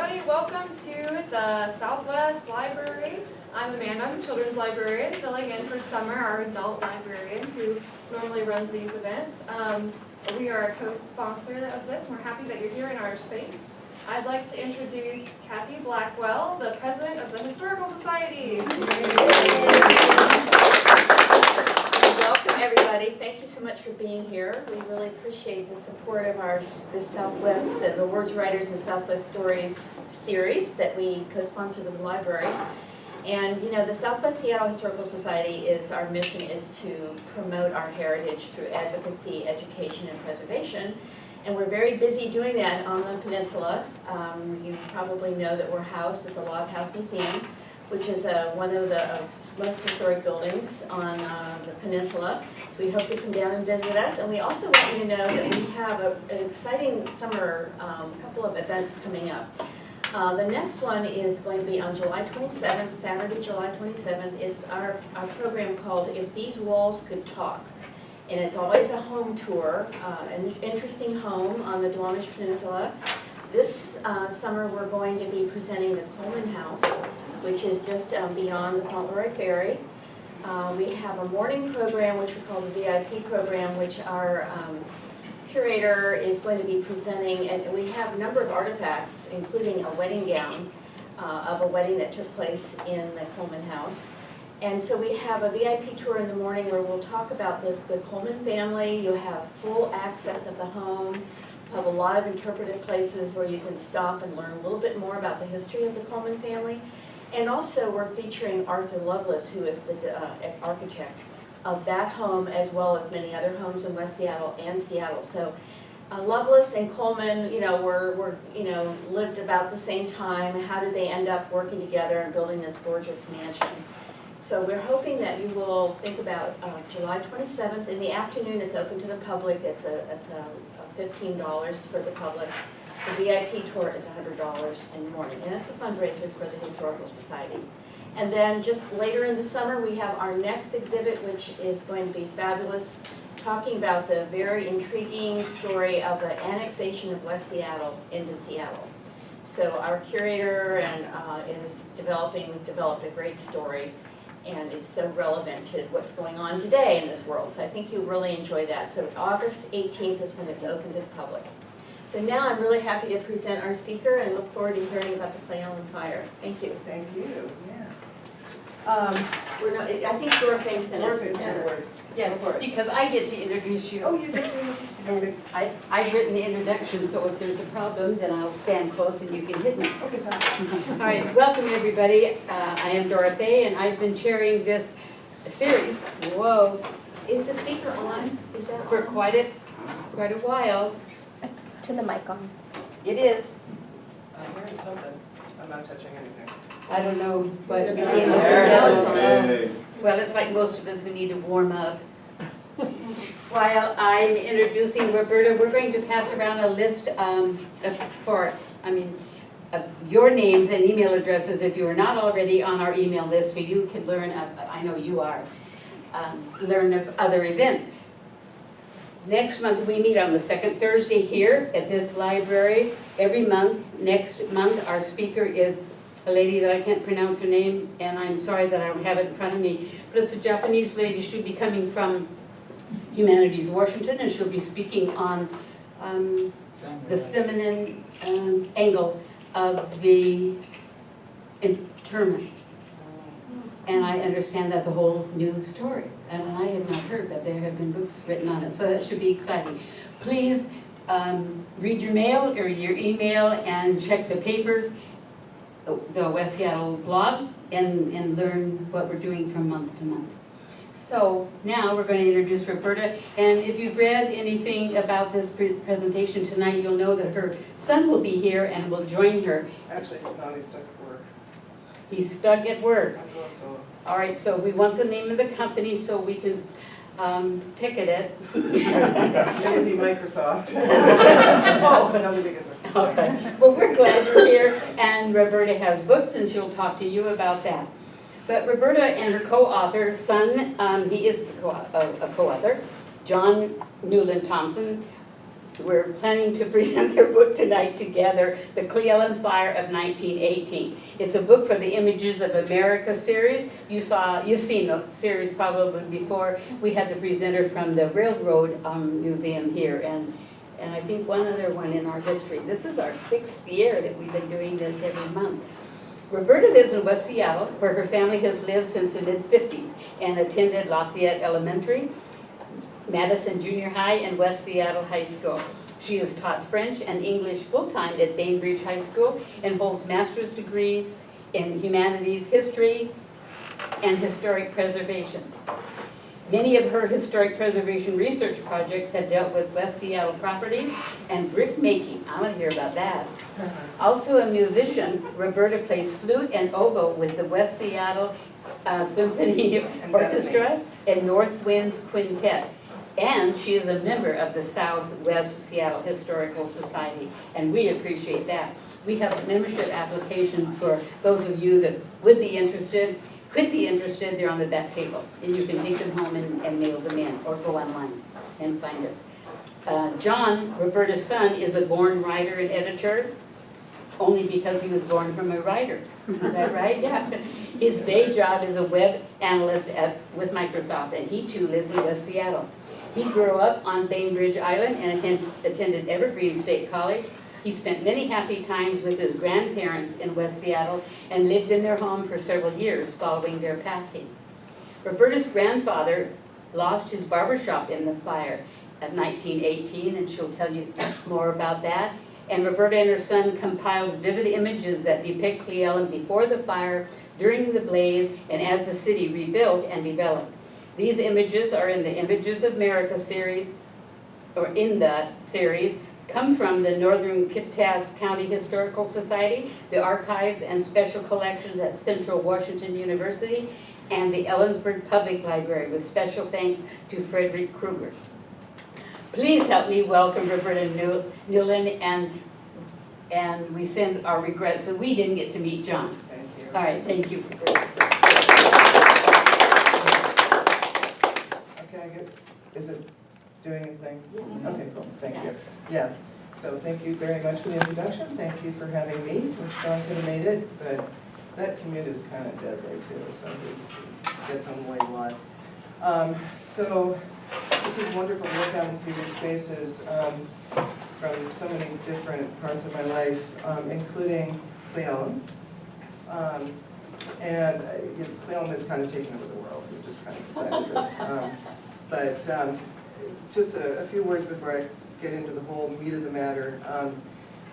Everybody, welcome to the Southwest Library. I'm Amanda, I'm the children's librarian, filling in for Summer, our adult librarian who normally runs these events. We are a co-sponsor of this. We're happy that you're here in our space. I'd like to introduce Kathy Blackwell, the president of the Historical Society. Welcome, everybody. Thank you so much for being here. We really appreciate the support of this Southwest, the Words Writers and Southwest Stories series that we co-sponsor with the library. And you know, the Southwest Seattle Historical Society our mission is to promote our heritage through advocacy, education, and preservation. And we're very busy doing that on the peninsula. You probably know that we're housed at the Log House Museum, which is one of the most historic buildings on the peninsula. So we hope you come down and visit us. And we also want you to know that we have an exciting summer, couple of events coming up. The next one is going to be on July 27th, Saturday, July 27th. It's our program called If These Walls Could Talk. And it's always a home tour, an interesting home on the Duwamish Peninsula. This summer we're going to be presenting the Coleman House, which is just beyond the Fauntleroy Ferry. We have a morning program, which we call the VIP program, which our curator is going to be presenting, and we have a number of artifacts, including a wedding gown of a wedding that took place in the Coleman House. And so we have a VIP tour in the morning where we'll talk about the Coleman family. You have full access of the home. We have a lot of interpretive places where you can stop and learn a little bit more about the history of the Coleman family. And also we're featuring Arthur Lovelace, who is the architect of that home, as well as many other homes in West Seattle and Seattle. So Lovelace and Coleman, lived about the same time. How did they end up working together and building this gorgeous mansion? So we're hoping that you will think about July 27th. In the afternoon, it's open to the public. It's $15 for the public. The VIP tour is $100 in the morning, and it's a fundraiser for the Historical Society. And then just later in the summer, we have our next exhibit, which is going to be fabulous, talking about the very intriguing story of the annexation of West Seattle into Seattle. So our curator we've developed a great story, and it's so relevant to what's going on today in this world. So I think you'll really enjoy that. So August 18th is when it's open to the public. So now I'm really happy to present our speaker and look forward to hearing about the Cle Elum Fire. Thank you. Thank you, yeah. I think Dorothy's going Dorothy's to. got a word. Yeah, Go for it. because I get to introduce you. Oh, you did, okay. I've written the introduction, so if there's a problem, then I'll stand close and you can hit me. Okay, sorry. All right, welcome everybody. I am Dorothy, and I've been chairing this series. Whoa, Is the speaker on? Is that for on? quite a while. Turn the mic on. It is. I'm hearing something. I'm not touching anything. I don't know, but There it is. well, it's like most of us, we need to warm up. While I'm introducing Roberta, we're going to pass around a list of your names and email addresses if you are not already on our email list, so you can learn, I know you are, learn of other events. Next month, we meet on the second Thursday here at this library. Every month, next month, our speaker is a lady that I can't pronounce her name, and I'm sorry that I don't have it in front of me, but it's a Japanese lady. She'll be coming from Humanities Washington, and she'll be speaking on the feminine angle of the internment. And I understand that's a whole new story, and I have not heard that there have been books written on it, so that should be exciting. Please read your mail or your email and check the papers, the West Seattle blog, and learn what we're doing from month to month. So now we're going to introduce Roberta, and if you've read anything about this presentation tonight, you'll know that her son will be here and will join her. Actually, he's stuck at work. He's stuck at work. I'm doing so. All right, so we want the name of the company so we can picket it. It would be Microsoft. Oh. That would be good. Okay. Well, we're glad you're here, and Roberta has books, and she'll talk to you about that. But Roberta and her co-author, son, he is a co-author, John Newland-Thompson, We're planning to present their book tonight together, The Cle Elum Fire of 1918. It's a book for the Images of America series. You've seen the series probably before. We had the presenter from the Railroad Museum here, and I think one other one in our history. This is our 6th year that we've been doing this every month. Roberta lives in West Seattle, where her family has lived since the mid-50s and attended Lafayette Elementary, Madison Junior High, and West Seattle High School. She has taught French and English full-time at Bainbridge High School and holds master's degrees in humanities, history, and historic preservation. Many of her historic preservation research projects have dealt with West Seattle property and brick making. I want to hear about that. Also a musician, Roberta plays flute and oboe with the West Seattle Symphony Orchestra and North Winds Quintet. And she is a member of the Southwest Seattle Historical Society, and we appreciate that. We have a membership application for those of you that would be interested, could be interested. They're on the back table, and you can take them home and mail them in, or go online and find us. John, Roberta's son, is a born writer and editor, only because he was born from a writer. Is that right? Yeah. His day job is a web analyst with Microsoft, and he too lives in West Seattle. He grew up on Bainbridge Island and attended Evergreen State College. He spent many happy times with his grandparents in West Seattle and lived in their home for several years following their passing. Roberta's grandfather lost his barbershop in the fire of 1918, and she'll tell you more about that. And Roberta and her son compiled vivid images that depict Cle Elum before the fire, during the blaze, and as the city rebuilt and developed. These images are in the Images of America series, or in the series, come from the Northern Kittitas County Historical Society, the archives and special collections at Central Washington University, and the Ellensburg Public Library, with special thanks to Frederick Kruger. Please help me welcome Roberta Newland, and we send our regrets that we didn't get to meet John. Thank you. All right, thank you. Okay, is it doing its thing? Okay, cool, thank you. Yeah, so thank you very much for the introduction. Thank you for having me. Wish John could have made it, but that commute is kind of deadly too, so he gets home late a lot. So this is wonderful to look out and see these faces from so many different parts of my life, including Cle Elum. And Cle Elum has kind of taken over the world. We just kind of decided this. But just a few words before I get into the whole meat of the matter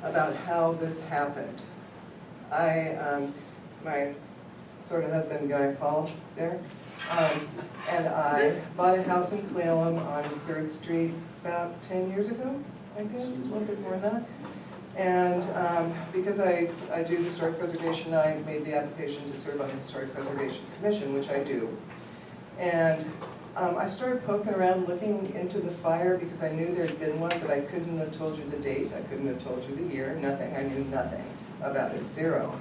about how this happened. My sort of husband guy, Paul, there, and I bought a house in Cle Elum on 3rd Street about 10 years ago, I guess, a little bit more than that. And because I do historic preservation, I made the application to serve on the Historic Preservation Commission, which I do. And I started poking around looking into the fire because I knew there had been one, but I couldn't have told you the date, I couldn't have told you the year, nothing. I knew nothing about it, zero.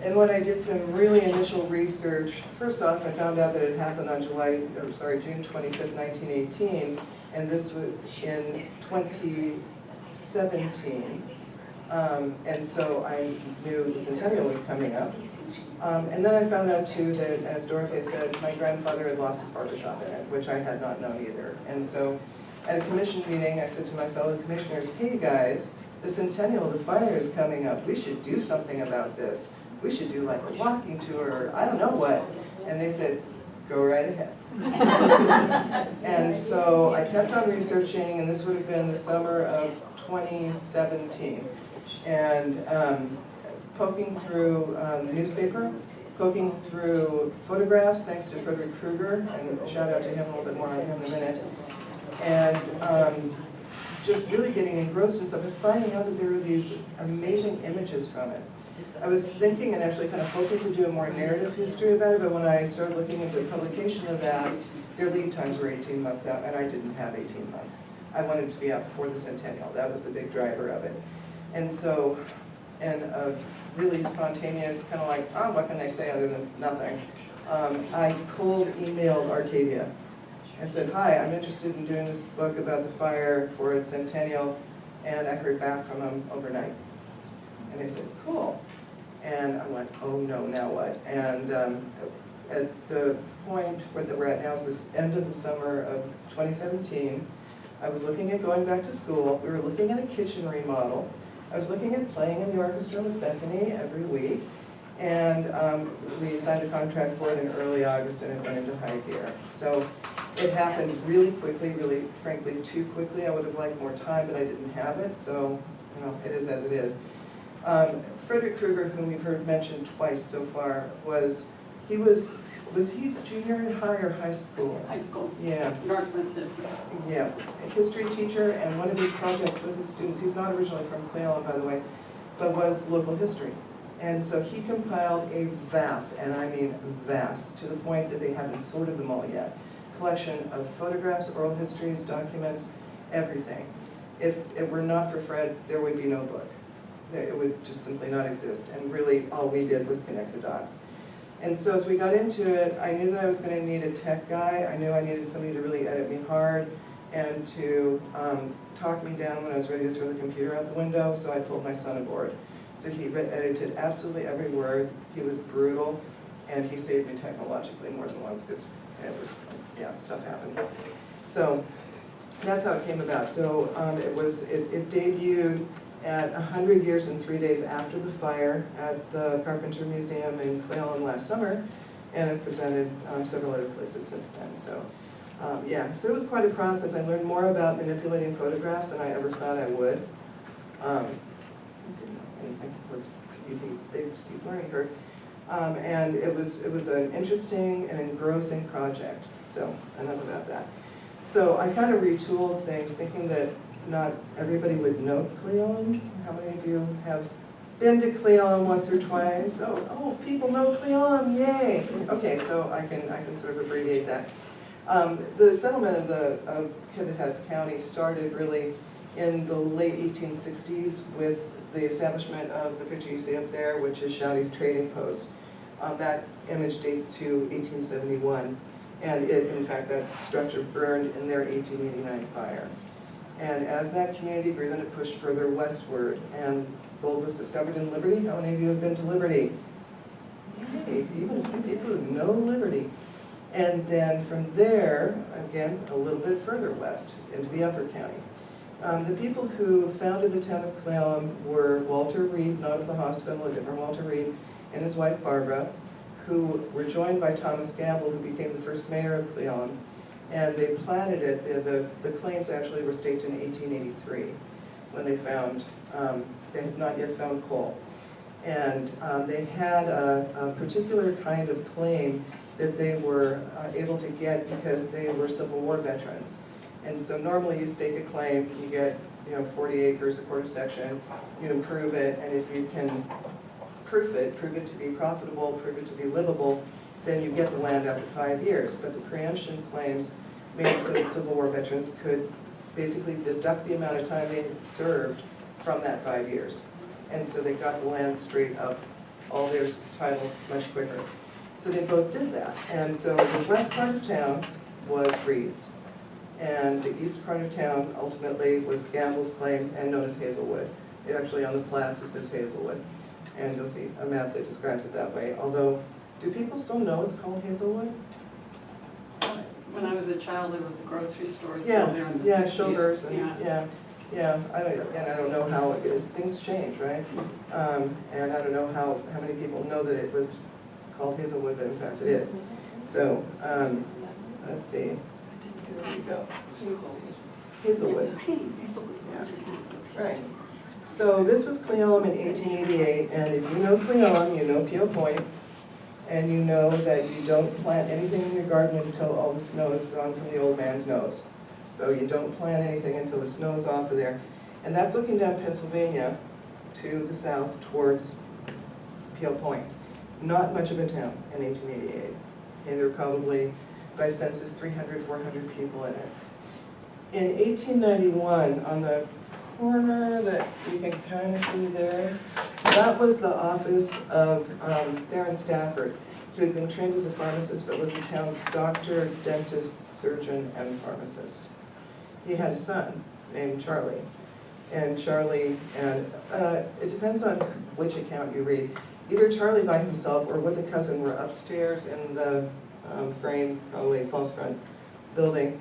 And when I did some really initial research, first off, I found out that it happened on June 25th, 1918, and this was in 2017. And so I knew the centennial was coming up. And then I found out too that, as Dorothy said, my grandfather had lost his barbershop in it, which I had not known either. And so at a commission meeting, I said to my fellow commissioners, hey guys, the centennial of the fire is coming up. We should do something about this. We should do like a walking tour, or I don't know what. And they said, go right ahead. And so I kept on researching, and this would have been the summer of 2017. And poking through the newspaper, poking through photographs, thanks to Frederick Kruger, and shout out to him, a little bit more on him in a minute. And just really getting engrossed in stuff and finding out that there were these amazing images from it. I was thinking and actually kind of hoping to do a more narrative history about it, but when I started looking into the publication of that, their lead times were 18 months out, and I didn't have 18 months. I wanted to be out before the centennial. That was the big driver of it. And so, and a really spontaneous, kind of like, oh, what can they say other than nothing? I cold emailed Arcadia and said, hi, I'm interested in doing this book about the fire for its centennial, and I heard back from them overnight. And they said, cool. And I'm like, oh no, now what? And at the point where we're at now is the end of the summer of 2017, I was looking at going back to school. We were looking at a kitchen remodel. I was looking at playing in the orchestra with Bethany every week. And we signed a contract for it in early August, and it went into high gear. So it happened really quickly, really frankly too quickly. I would have liked more time, but I didn't have it, so you know, it is as it is. Frederick Krueger, whom we've heard mentioned twice so far, was he junior high or high school? High school. Yeah. Northland system. Yeah, a history teacher, and one of his projects with his students, he's not originally from Cle Elum, by the way, but was local history. And so he compiled a vast, and I mean vast, to the point that they haven't sorted them all yet, collection of photographs, oral histories, documents, everything. If it were not for Fred, there would be no book. It would just simply not exist. And really, all we did was connect the dots. And so as we got into it, I knew that I was going to need a tech guy. I knew I needed somebody to really edit me hard and to talk me down when I was ready to throw the computer out the window, so I pulled my son aboard. So he edited absolutely every word. He was brutal, and he saved me technologically more than once, because it was, yeah, stuff happens. So that's how it came about. So it debuted at 100 years and 3 days after the fire at the Carpenter Museum in Cle Elum last summer, and it presented several other places since then. So yeah, so it was quite a process. I learned more about manipulating photographs than I ever thought I would. I didn't know anything. It was easy, big, steep learning curve. And it was an interesting and engrossing project. So enough about that. So I kind of retooled things, thinking that not everybody would know Cle Elum. How many of you have been to Cle Elum once or twice? Oh, people know Cle Elum, yay! Okay, so I can sort of abbreviate that. The settlement of Catastrophic County started really in the late 1860s with the establishment of the picture you see up there, which is Shouty's Trading Post. That image dates to 1871, and in fact, that structure burned in their 1889 fire. And as that community grew, then it pushed further westward, and gold was discovered in Liberty. How many of you have been to Liberty? Yay, even a few people who know Liberty. And then from there, again, a little bit further west, into the upper county. The people who founded the town of Cle Elum were Walter Reed, not of the hospital, a different Walter Reed, and his wife Barbara, who were joined by Thomas Gamble, who became the first mayor of Cle Elum. And they platted it. The claims actually were staked in 1883 when they found, they had not yet found coal. And they had a particular kind of claim that they were able to get because they were Civil War veterans. And so normally you stake a claim, you get 40 acres, a quarter section, you improve it, and if you can prove it to be profitable, prove it to be livable, then you get the land after 5 years. But the preemption claims made it so that Civil War veterans could basically deduct the amount of time they had served from that 5 years. And so they got the land straight up, all their title much quicker. So they both did that. And so the west part of town was Reed's. And the east part of town ultimately was Gamble's claim and known as Hazelwood. Actually on the plats it says Hazelwood. And you'll see a map that describes it that way. Although, do people still know it's called Hazelwood? When I was a child, there was a grocery store still Yeah, there in the yeah, 60s. Shoulders, and yeah. I don't know how it is. Things change, right? And I don't know how many people know that it was called Hazelwood, but in fact it is. So, let's see. There we go. Hazelwood. Yeah. Right. So this was Cle Elum in 1888, and if you know Cle Elum, you know Peel Point, and you know that you don't plant anything in your garden until all the snow is gone from the old man's nose. So you don't plant anything until the snow is off of there. And that's looking down Pennsylvania to the south towards Peel Point. Not much of a town in 1888. Okay, there were probably, by census, 300, 400 people in it. In 1891, on the corner that you can kind of see there, that was the office of Theron Stafford. who had been trained as a pharmacist but was the town's doctor, dentist, surgeon, and pharmacist. He had a son named Charlie. And it depends on which account you read. Either Charlie by himself or with a cousin were upstairs in the frame, probably false front building,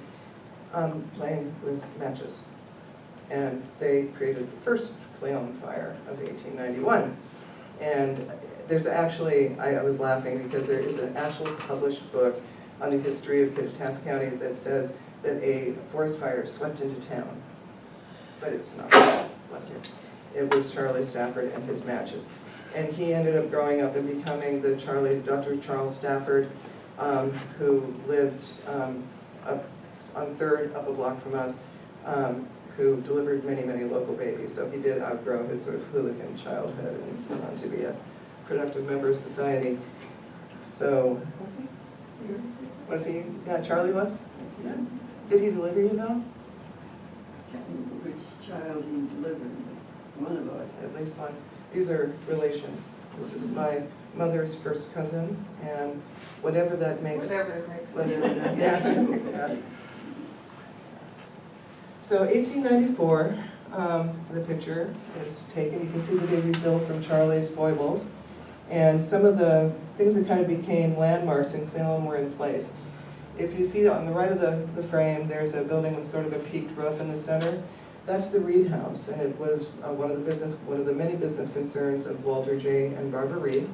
playing with matches. And they created the first Cle Elum Fire of 1891. And there's actually, I was laughing because there is an actual published book on the history of Kittitas County that says that a forest fire swept into town. But it's not, bless you. It was Charlie Stafford and his matches. And he ended up growing up and becoming the Dr. Charles Stafford, who lived up on 3rd, up a block from us, who delivered many, many local babies. So he did outgrow his sort of hooligan childhood and went on to be a productive member of society. So, was he? Yeah, Charlie was? Yeah. Did he deliver you though? Can't remember which child he delivered, but one of us. At least one. These are relations. This is my mother's first cousin, and whatever that makes. Whatever it makes. Listen, yeah. So 1894, the picture is taken. You can see the baby Bill from Charlie's foibles. And some of the things that kind of became landmarks in Cle Elum were in place. If you see on the right of the frame, there's a building with sort of a peaked roof in the center. That's the Reed House, and it was one of the many business concerns of Walter J. and Barbara Reed.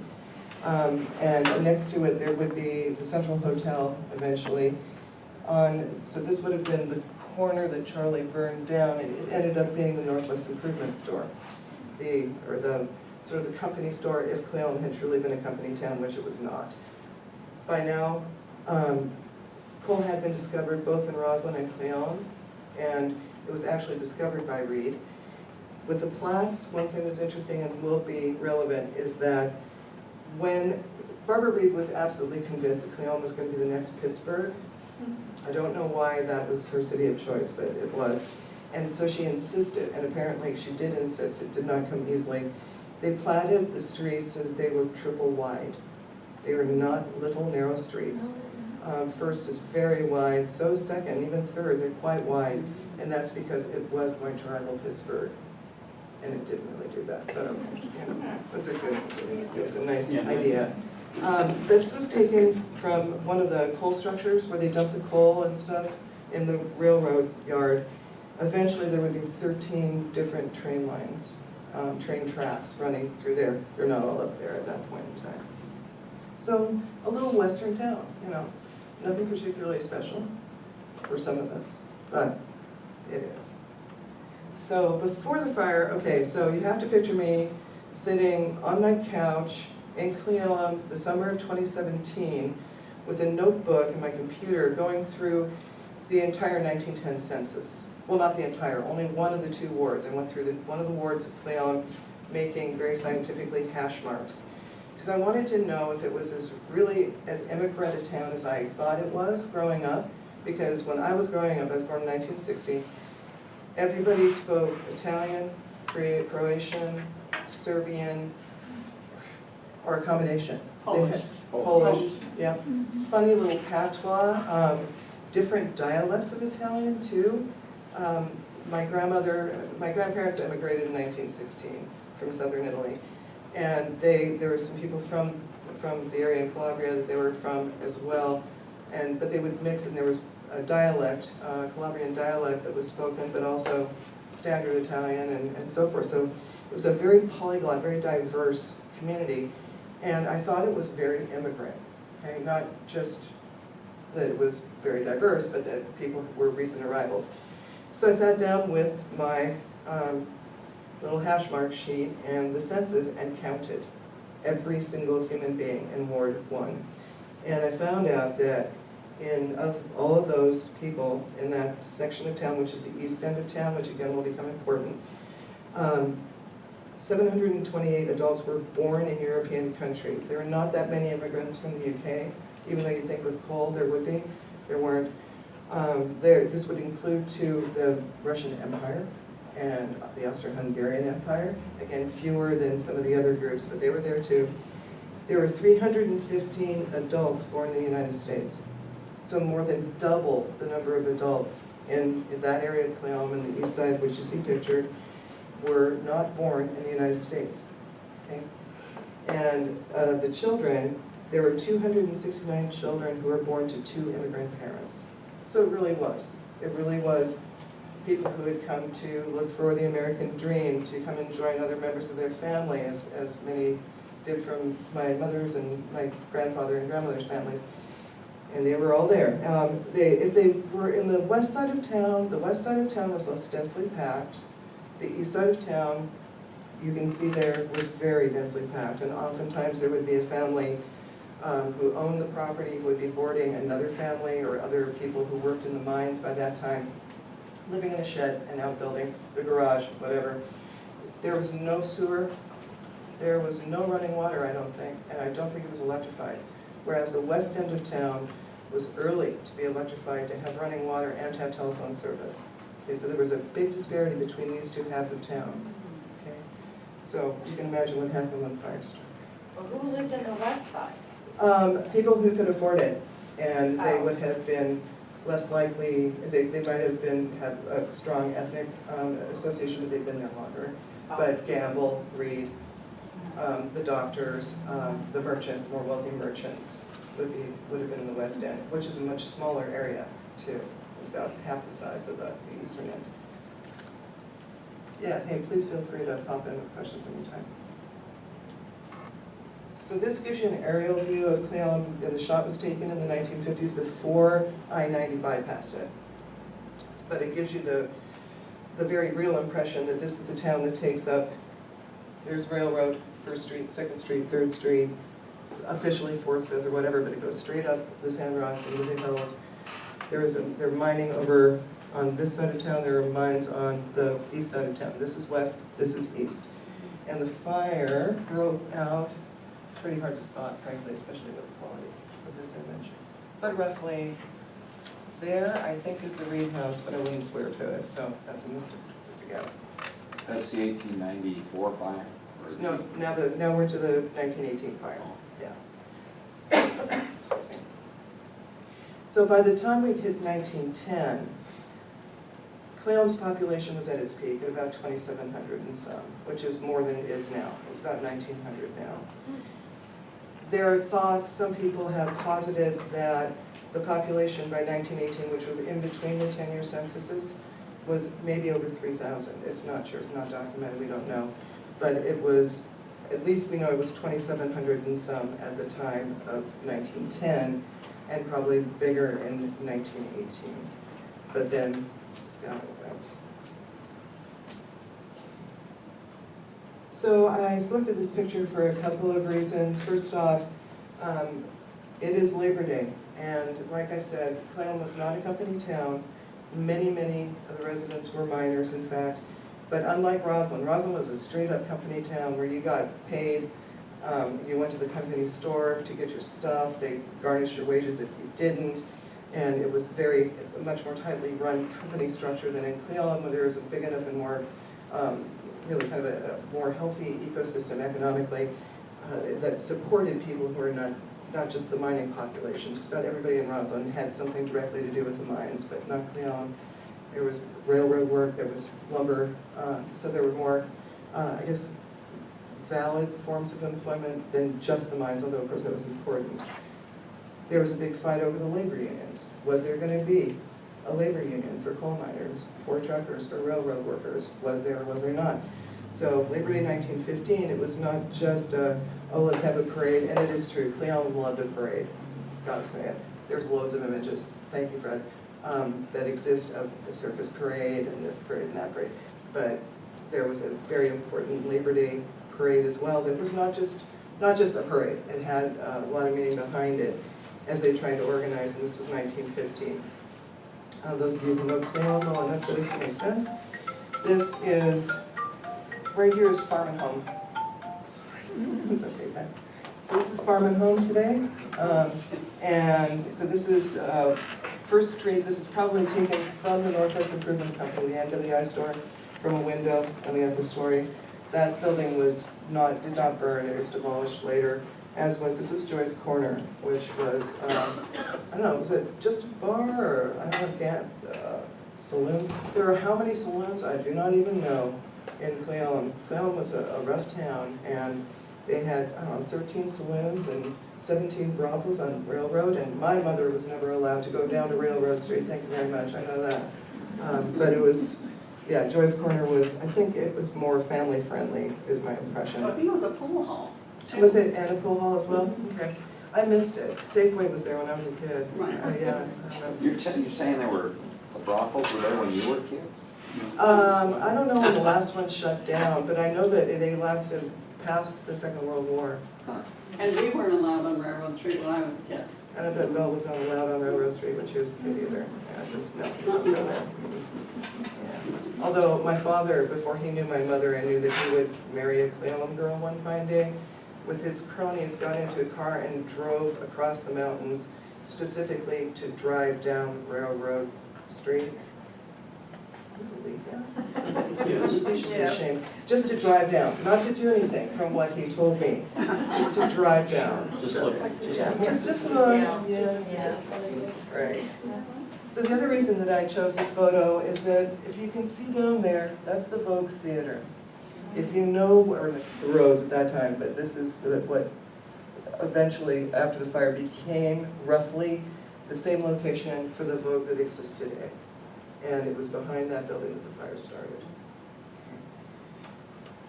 And next to it, there would be the Central Hotel eventually. So this would have been the corner that Charlie burned down. It ended up being the Northwest Improvement Store, the sort of the company store if Cle Elum had truly been a company town, which it was not. By now, coal had been discovered both in Roslyn and Cle Elum, and it was actually discovered by Reed. With the plaques, one thing that's interesting and will be relevant is that when Barbara Reed was absolutely convinced that Cle Elum was going to be the next Pittsburgh, I don't know why that was her city of choice, but it was. And so she insisted, and apparently she did insist, it did not come easily. They platted the streets so that they were triple wide. They were not little narrow streets. First is very wide, so is second, even third, they're quite wide. And that's because it was going to rival Pittsburgh. And it didn't really do that, but it was a nice idea. This was taken from one of the coal structures where they dumped the coal and stuff in the railroad yard. Eventually there would be 13 different train lines, train tracks running through there. They're not all up there at that point in time. So a little western town, nothing particularly special for some of us, but it is. So before the fire, okay, so you have to picture me sitting on my couch in Cle Elum the summer of 2017 with a notebook and my computer going through the entire 1910 census. Well, not the entire, only one of the 2 wards. I went through one of the wards of Cle Elum making very scientifically hash marks. Because I wanted to know if it was really as immigrant a town as I thought it was growing up. Because when I was growing up, I was born in 1960, everybody spoke Italian, Croatian, Serbian, or a combination. Polish. Polish, yeah. Funny little patois, different dialects of Italian too. My grandparents immigrated in 1916 from southern Italy. And there were some people from the area in Calabria that they were from as well. But they would mix, and there was a dialect, Calabrian dialect that was spoken, but also standard Italian and so forth. So it was a very polyglot, very diverse community. And I thought it was very immigrant, okay? Not just that it was very diverse, but that people were recent arrivals. So I sat down with my little hash mark sheet and the census and counted every single human being in Ward 1. And I found out that of all of those people in that section of town, which is the east end of town, which again will become important, 728 adults were born in European countries. There are not that many immigrants from the UK, even though you'd think with coal there would be. There weren't. This would include too the Russian Empire and the Austro-Hungarian Empire. Again, fewer than some of the other groups, but they were there too. There were 315 adults born in the United States. So more than double the number of adults in that area of Cle Elum and the east side, which you see pictured, were not born in the United States. Okay? And the children, there were 269 children who were born to 2 immigrant parents. So it really was people who had come to look for the American dream, to come and join other members of their family, as many did from my mother's and my grandfather and grandmother's families. And they were all there. If they were in the west side of town, the west side of town was less densely packed. The east side of town, you can see there, was very densely packed. And oftentimes there would be a family who owned the property, who would be boarding another family or other people who worked in the mines by that time, living in a shed, an outbuilding, the garage, whatever. There was no sewer. There was no running water, I don't think, and I don't think it was electrified. Whereas the west end of town was early to be electrified, to have running water and to have telephone service. Okay, so there was a big disparity between these two halves of town. Okay, so you can imagine what happened when fire struck. Well, who lived in the west side? People who could afford it, and they would have been less likely, they might have have a strong ethnic association, but they've been there longer. But Gamble, Reed, the doctors, the merchants, more wealthy merchants would have been in the west end, which is a much smaller area too. It's about half the size of the eastern end. Yeah, hey, please feel free to pop in with questions anytime. So this gives you an aerial view of Cle Elum, and the shot was taken in the 1950s before I-90 bypassed it. But it gives you the very real impression that this is a town that takes up, there's railroad, 1st Street, 2nd Street, 3rd Street, officially 4th, 5th, or whatever, but it goes straight up the Sand Rocks into the hills. They're mining over on this side of town, there are mines on the east side of town. This is west, this is east. And the fire broke out. It's pretty hard to spot, frankly, especially with the quality of this image. But roughly there, I think, is the Reed House, but I wouldn't swear to it, so that's just a guess. That's the 1894 fire? Or is it- No, now we're to the 1918 fire. Yeah. Excuse me. So by the time we hit 1910, Cle Elum's population was at its peak at about 2,700 and some, which is more than it is now. It's about 1,900 now. There are thoughts, some people have posited that the population by 1918, which was in between the 10-year censuses, was maybe over 3,000. It's not sure, it's not documented, we don't know. But it was, at least we know it was 2,700 and some at the time of 1910, and probably bigger in 1918. But then down it went. So I selected this picture for a couple of reasons. First off, it is Labor Day, and like I said, Cle Elum was not a company town. Many of the residents were miners, in fact. But unlike Roslyn was a straight-up company town where you got paid. You went to the company store to get your stuff. They garnished your wages if you didn't. And it was much more tightly run company structure than in Cle Elum, where there was a big enough and more, really kind of a more healthy ecosystem economically that supported people who were not just the mining population. Just about everybody in Roslyn had something directly to do with the mines, but not Cle Elum. There was railroad work, there was lumber, so there were more, I guess, valid forms of employment than just the mines, although of course that was important. There was a big fight over the labor unions. Was there going to be a labor union for coal miners, for truckers, for railroad workers? Was there or was there not? So Labor Day 1915, it was not just oh, let's have a parade, and it is true, Cle Elum loved a parade, gotta say it. There's loads of images, thank you Fred, that exist of the circus parade and this parade and that parade. But there was a very important Labor Day parade as well that was not just a parade. It had a lot of meaning behind it as they tried to organize, and this was 1915. Those of you who know Cle Elum well enough for this to make sense, this is, right here is Farm and Home. It's okay, Ben. So this is Farm and Home today, and so this is First Street. This is probably taken from the Northwest Improvement Company, the NWI store, from a window on the upper story. That building did not burn, it was demolished later. as was, this was Joyce Corner, which was, I don't know, was it just a bar or, I don't know, saloon? There are how many saloons? I do not even know in Cle Elum. Cle Elum was a rough town, and they had, I don't know, 13 saloons and 17 brothels on Railroad, and my mother was never allowed to go down to Railroad Street, thank you very much, I know that. But it was, yeah, Joyce Corner was, I think it was more family friendly, is my impression. I think it was a pool hall. Was it and a pool hall as well? Okay. I missed it. Safeway was there when I was a kid. Right. Yeah. You're saying there were brothels were there when you were kids? I don't know when the last one shut down, but I know that they lasted past the Second World War. And we weren't allowed on Railroad Street when I was a kid. And I bet Belle was not allowed on Railroad Street when she was a kid either. Yeah, just no, don't go there. Yeah. Although my father, before he knew my mother, I knew that he would marry a Cle Elum girl one fine day. With his cronies, got into a car and drove across the mountains, specifically to drive down Railroad Street. Can you believe that? Yes. You should be ashamed. Just to drive down, not to do anything from what he told me, just to drive down. Just look, just look. Just look, yeah. Right. So the other reason that I chose this photo is that if you can see down there, that's the Vogue Theater. If you know, or the Rose at that time, but this is what eventually, after the fire, became roughly the same location for the Vogue that exists today. And it was behind that building that the fire started.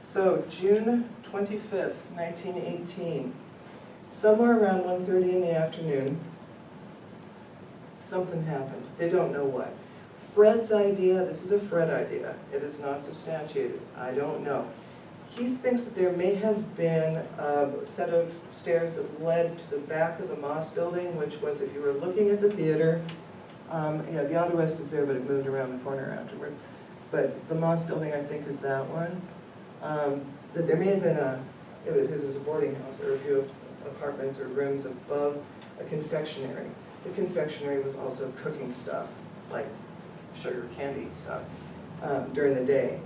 So June 25th, 1918, somewhere around 1:30 in the afternoon, something happened. They don't know what. Fred's idea, this is a Fred idea, it is not substantiated, I don't know. He thinks that there may have been a set of stairs that led to the back of the Moss building, which was, if you were looking at the theater, yeah, the Auto West is there, but it moved around the corner afterwards. But the Moss building, I think, is that one. That there may have been it was a boarding house, or a few apartments or rooms above a confectionery. The confectionery was also cooking stuff, like sugar candy stuff, during the day.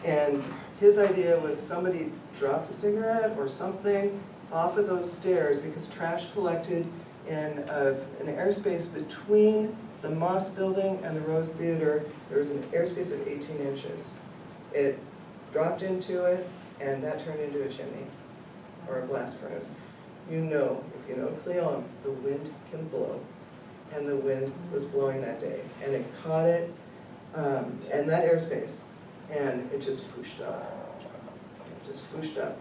And his idea was somebody dropped a cigarette or something off of those stairs because trash collected in an airspace between the Moss building and the Rose Theater. There was an airspace of 18 inches. It dropped into it, and that turned into a chimney or a blast furnace. You know, if you know Cle Elum, the wind can blow. And the wind was blowing that day. And it caught it, and that airspace, and it just fooshed up. It just fooshed up.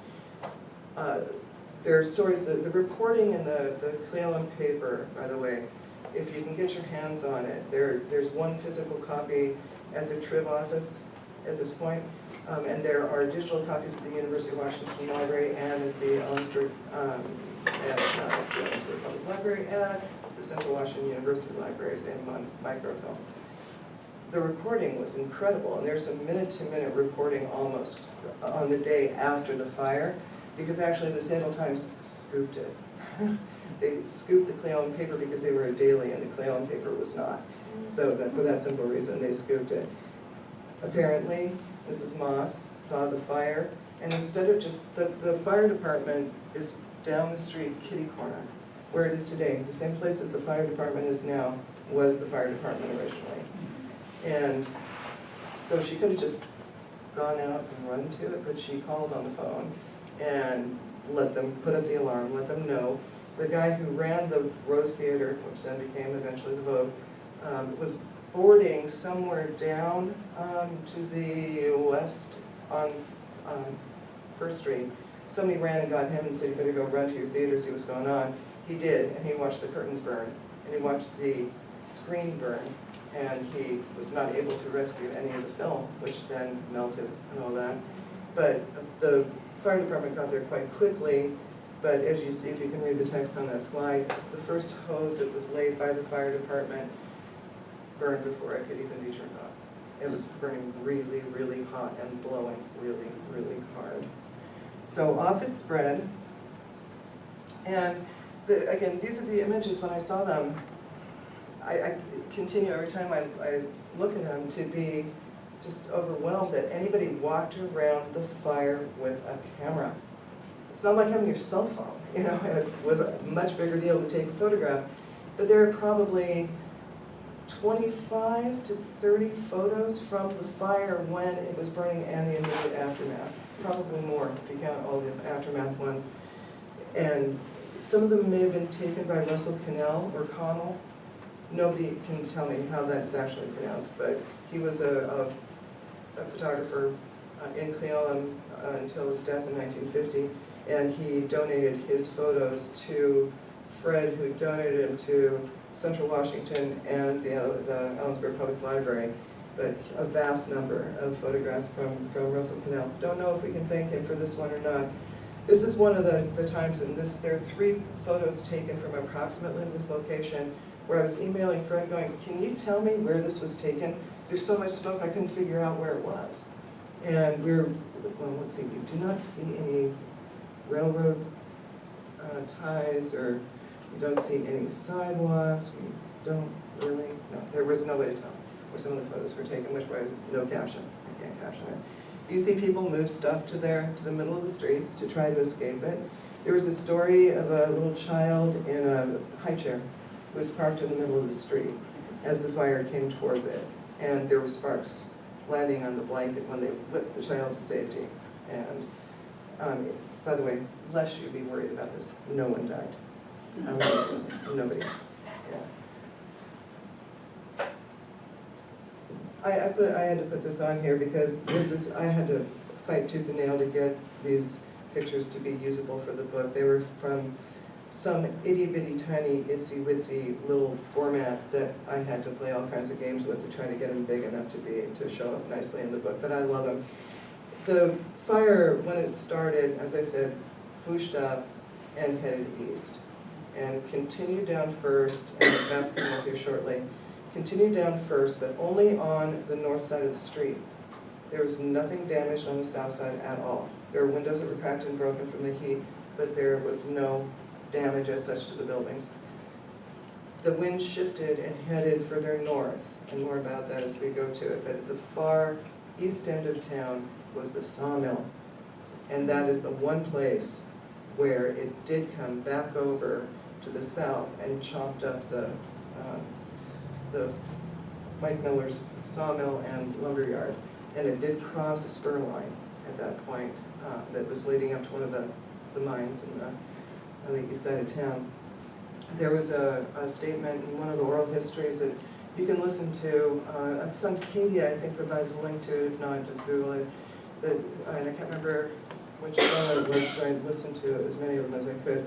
There are stories, the reporting in the Cle Elum paper, by the way, if you can get your hands on it, there's one physical copy at the Trib office at this point, and there are digital copies at the University of Washington Library and at the Elmsburg Public Library and the Central Washington University Libraries in microfilm. The recording was incredible, and there's some minute-to-minute reporting almost on the day after the fire, because actually the Seattle Times scooped it. They scooped the Cle Elum paper because they were a daily and the Cle Elum paper was not. So that, for that simple reason, they scooped it. Apparently, Mrs. Moss saw the fire, and instead of just, the fire department is down the street, kitty corner, where it is today. The same place that the fire department is now was the fire department originally. And so she could have just gone out and run to it, but she called on the phone and let them put up the alarm, let them know. The guy who ran the Rose Theater, which then became eventually the Vogue, was boarding somewhere down to the west on First Street. Somebody ran and got him and said, you better go run to your theater, see what's going on. He did, and he watched the curtains burn, and he watched the screen burn, and he was not able to rescue any of the film, which then melted and all that. But the fire department got there quite quickly, but as you see, if you can read the text on that slide, the first hose that was laid by the fire department burned before it could even be turned off. It was burning really, really hot and blowing really, really hard. So off it spread, and again, these are the images when I saw them. I continue every time I look at them to be just overwhelmed that anybody walked around the fire with a camera. It's not like having your cell phone, you know, it was a much bigger deal to take a photograph. But there are probably 25 to 30 photos from the fire when it was burning and the immediate aftermath. Probably more if you count all the aftermath ones. And some of them may have been taken by Russell Connell or Connell. Nobody can tell me how that is actually pronounced, but he was a photographer in Cle Elum until his death in 1950, and he donated his photos to Fred, who donated them to Central Washington and the Ellensburg Public Library, but a vast number of photographs from Russell Connell. Don't know if we can thank him for this one or not. This is one of the times, and there are 3 photos taken from approximately this location, where I was emailing Fred going, can you tell me where this was taken? There's so much smoke I couldn't figure out where it was. And well, let's see, we do not see any railroad ties, or we don't see any sidewalks, we don't really, no, there was no way to tell where some of the photos were taken, which was no caption, I can't caption it. You see people move stuff to the middle of the streets to try to escape it. There was a story of a little child in a high chair who was parked in the middle of the street as the fire came towards it, and there were sparks landing on the blanket when they whipped the child to safety. And by the way, lest you be worried about this, no one died. Nobody. Yeah. I had to put this on here because I had to fight tooth and nail to get these pictures to be usable for the book. They were from some itty-bitty, tiny, itsy-witsy little format that I had to play all kinds of games with to try to get them big enough to show up nicely in the book, but I love them. The fire, when it started, as I said, fooshed up and headed east, and continued down first, and the maps coming up here shortly, continued down first, but only on the north side of the street. There was nothing damaged on the south side at all. There were windows that were cracked and broken from the heat, but there was no damage as such to the buildings. The wind shifted and headed further north, and more about that as we go to it, but at the far east end of town was the sawmill, and that is the one place where it did come back over to the south and chopped up the Mike Miller's sawmill and lumberyard, and it did cross a spur line at that point that was leading up to one of the mines on the east side of town. There was a statement in one of the oral histories that you can listen to. Suncadia, I think, provides a link to it. If not, just Google it. And I can't remember which fellow it was, so I listened to as many of them as I could,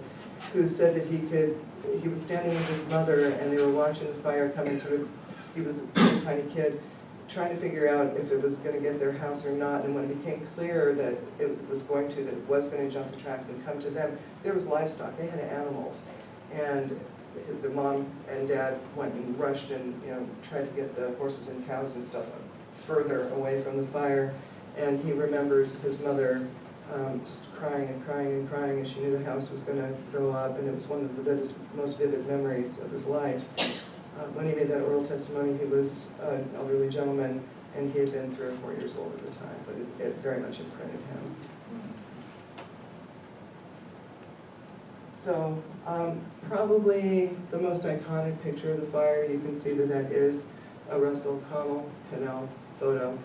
who said that he was standing with his mother and they were watching the fire coming, he was a tiny kid, trying to figure out if it was going to get their house or not, and when it became clear that it was going to jump the tracks and come to them, there was livestock, they had animals, and the mom and dad went and rushed and tried to get the horses and cows and stuff further away from the fire, and he remembers his mother just crying and crying and crying, and she knew the house was going to go up, and it was one of the most vivid memories of his life. When he made that oral testimony, he was an elderly gentleman, and he had been 3 or 4 years old at the time, but it very much imprinted him. So probably the most iconic picture of the fire, you can see that is a Russell Connell photo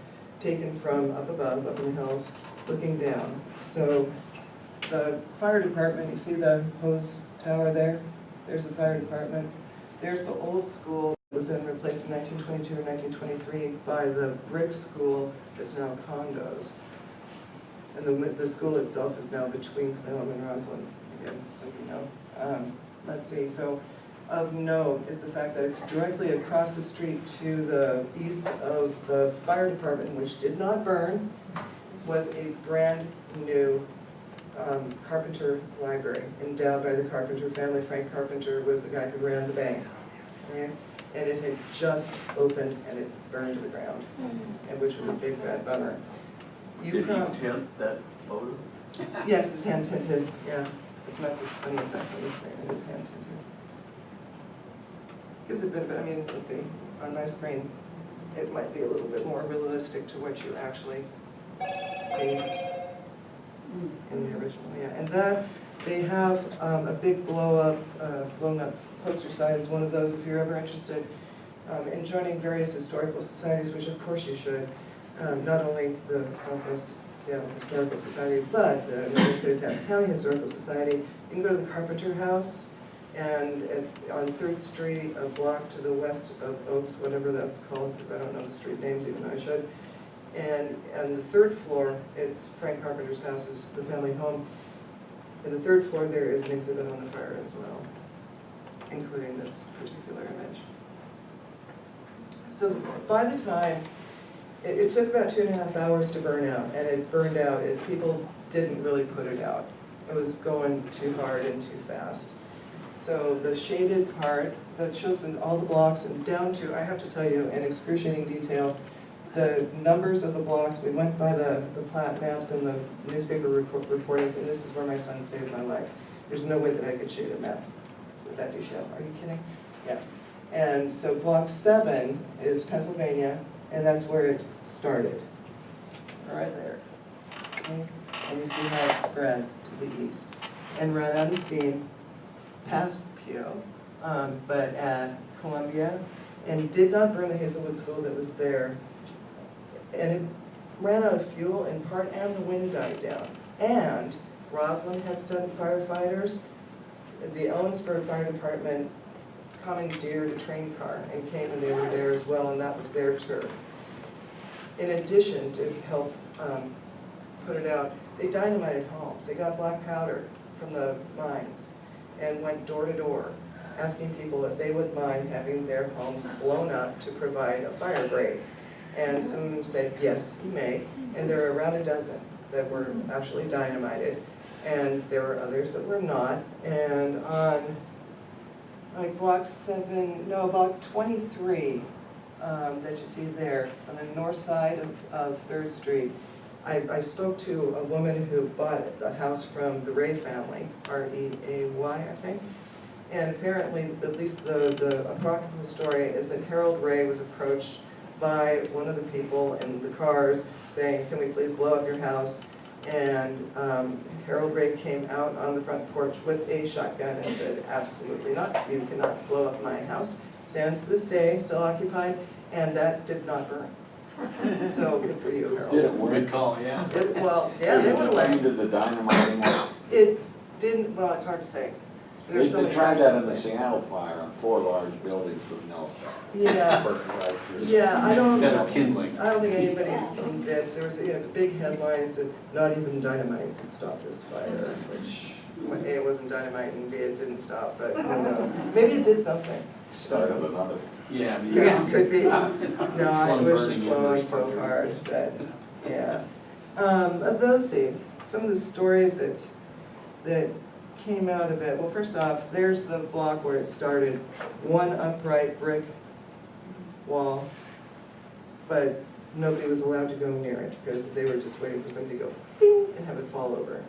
taken from up above, up in the hills, looking down. So the fire department, you see the hose tower there? There's the fire department. There's the old school that was replaced in 1922 or 1923 by the brick school that's now condos. And the school itself is now between Cle Elum and Roslyn, again, so you know. Let's see, so of note is the fact that directly across the street to the east of the fire department, which did not burn, was a brand new Carpenter library endowed by the Carpenter family. Frank Carpenter was the guy who ran the bank. Okay? And it had just opened and it burned to the ground, and which was a big fat bummer. Did he tint that photo? Yes, it's hand tinted, yeah. It's not just funny effects on the screen, it is hand tinted. Gives a bit of it, I mean, let's see, on my screen, it might be a little bit more realistic to what you actually see in the original, yeah. And that. They have a big blown up poster sign is one of those if you're ever interested in joining various historical societies, which of course you should. Not only the Southwest Seattle Historical Society, but the Newland-Thompson County Historical Society. You can go to the Carpenter House, and on 3rd Street, a block to the west of Oaks, whatever that's called, because I don't know the street names, even though I should. And on the 3rd floor, it's Frank Carpenter's house, is the family home. And the 3rd floor, there is an exhibit on the fire as well, including this particular image. So by the time, it took about 2.5 hours to burn out, and it burned out. People didn't really put it out. It was going too hard and too fast. So the shaded part that shows all the blocks and down to, I have to tell you in excruciating detail, the numbers of the blocks. We went by the plat maps and the newspaper reportings, and this is where my son saved my life. There's no way that I could shade a map with that detail. Are you kidding? Yeah. And so block 7 is Pennsylvania, and that's where it started, right there. Okay? And you see how it spread to the east and ran out of steam past Pio, but at Columbia, and did not burn the Hazelwood School that was there. And it ran out of fuel in part, and the wind died down. And Roslyn had sent firefighters. The Ellensburg Fire Department commandeered a train car and came, and they were there as well, and that was their turf. In addition to help put it out, they dynamited homes. They got black powder from the mines and went door to door, asking people if they would mind having their homes blown up to provide a fire break. And some of them said, yes, you may. And there were around a dozen that were actually dynamited. And there were others that were not. And on like block 23, that you see there, on the north side of 3rd Street, I spoke to a woman who bought the house from the Ray family, R-E-A-Y, I think. And apparently, at least the apocryphal story is that Harold Ray was approached by one of the people in the cars saying, can we please blow up your house? And Harold Ray came out on the front porch with a shotgun and said, absolutely not, you cannot blow up my house. Stands to this day, still occupied, and that did not burn. So good for you, Harold. Did it work? Good call, yeah. Well, yeah, they went away. Did the dynamiting work? It didn't, well, it's hard to say. They There's so many tried that in the factors. Seattle fire on 4 large buildings with no effect. Yeah, yeah, I don't Better kindling. I don't think anybody's convinced. There was, big headlines that not even dynamite could stop this fire, which, A, it wasn't dynamite, and B, it didn't stop, but who knows? Maybe it did something. Started another. Yeah. Yeah, could be. No, I Flame wish burning it's in blowing this so part. hard, but, yeah. Let's see, some of the stories that came out of it. Well, first off, there's the block where it started. One upright brick wall, but nobody was allowed to go near it because they were just waiting for somebody to go ping and have it fall over.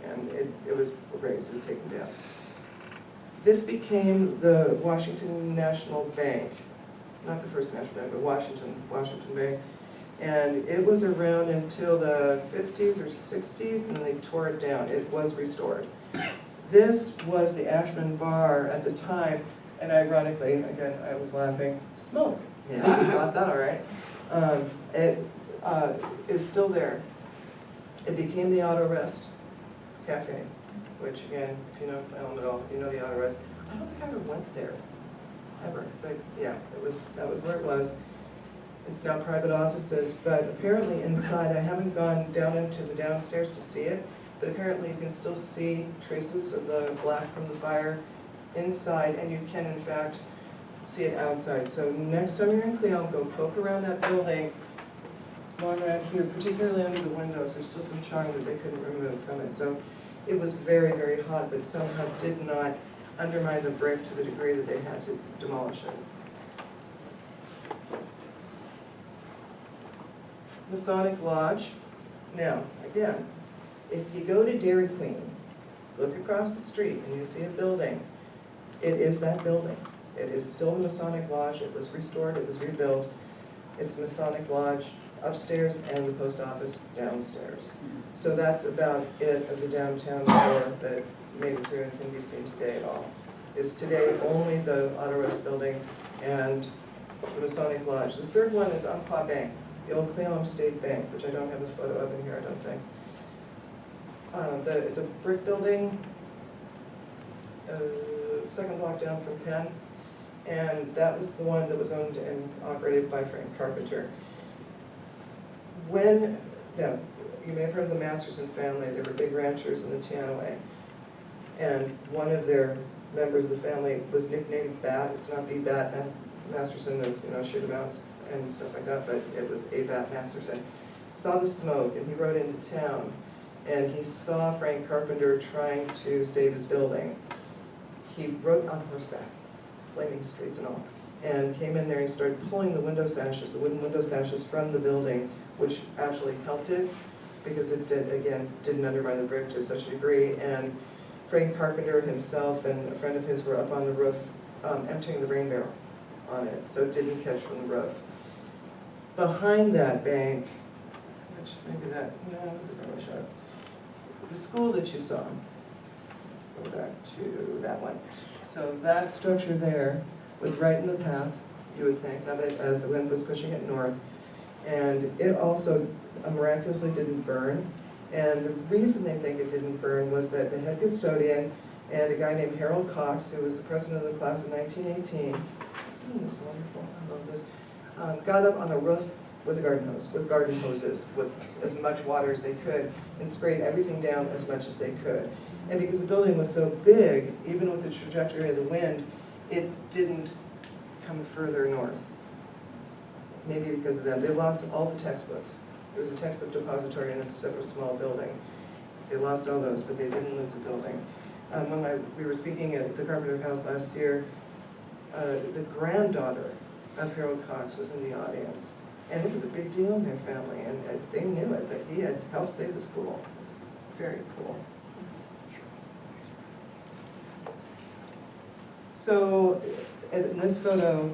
And it was erased, it was taken down. This became the Washington National Bank, not the First National Bank, but Washington Bank. And it was around until the 50s or 60s, and then they tore it down. It was restored. This was the Ashman Bar at the time, and ironically, again, I was laughing, smoke. Yeah, you got that all right. It is still there. It became the Auto Rest Cafe, which again, if you know Cle Elum at all, you know the Auto Rest. I don't think I ever went there, ever, but yeah, that was where it was. It's now private offices, but apparently inside, I haven't gone down into the downstairs to see it, but apparently you can still see traces of the black from the fire inside, and you can in fact see it outside. So next time you're in Cle Elum, go poke around that building, walk around here, particularly under the windows. There's still some charring that they couldn't remove from it. So it was very, very hot, but somehow did not undermine the brick to the degree that they had to demolish it. Masonic Lodge. Now, again, if you go to Dairy Queen, look across the street and you see a building, it is that building. It is still the Masonic Lodge. It was restored, it was rebuilt. It's the Masonic Lodge upstairs and the post office downstairs. So that's about it of the downtown core that made it through and can be seen today at all. Is today only the Auto Rest building and the Masonic Lodge. The third one is Umpqua Bank, the old Cle Elum State Bank, which I don't have a photo of in here, I don't think. It's a brick building, second block down from Penn, and that was the one that was owned and operated by Frank Carpenter. You may have heard of the Masterson family. They were big ranchers in the Channaway, and one of their members of the family was nicknamed Bat. It's not the Bat Masterson of, shoot 'em outs and stuff like that, but it was a Bat Masterson. Saw the smoke, and he rode into town, and he saw Frank Carpenter trying to save his building. He rode on horseback, flaming streets and all, and came in there and started pulling the window sashes, the wooden window sashes from the building, which actually helped it, because it didn't undermine the brick to such a degree. And Frank Carpenter himself and a friend of his were up on the roof emptying the rain barrel on it, so it didn't catch from the roof. Behind that bank, which maybe that, no, it doesn't really show it. The school that you saw, go back to that one. So that structure there was right in the path, you would think, of it as the wind was pushing it north. And it also miraculously didn't burn. And the reason they think it didn't burn was that the head custodian and a guy named Harold Cox, who was the president of the class in 1918, isn't this wonderful? I love this. Got up on the roof with a garden hoses, with as much water as they could, and sprayed everything down as much as they could. And because the building was so big, even with the trajectory of the wind, it didn't come further north. Maybe because of them. They lost all the textbooks. There was a textbook depository in a separate small building. They lost all those, but they didn't lose the building. When we were speaking at the Carpenter House last year, the granddaughter of Harold Cox was in the audience. And it was a big deal in their family, and they knew it, that he had helped save the school. Very cool. So, in this photo,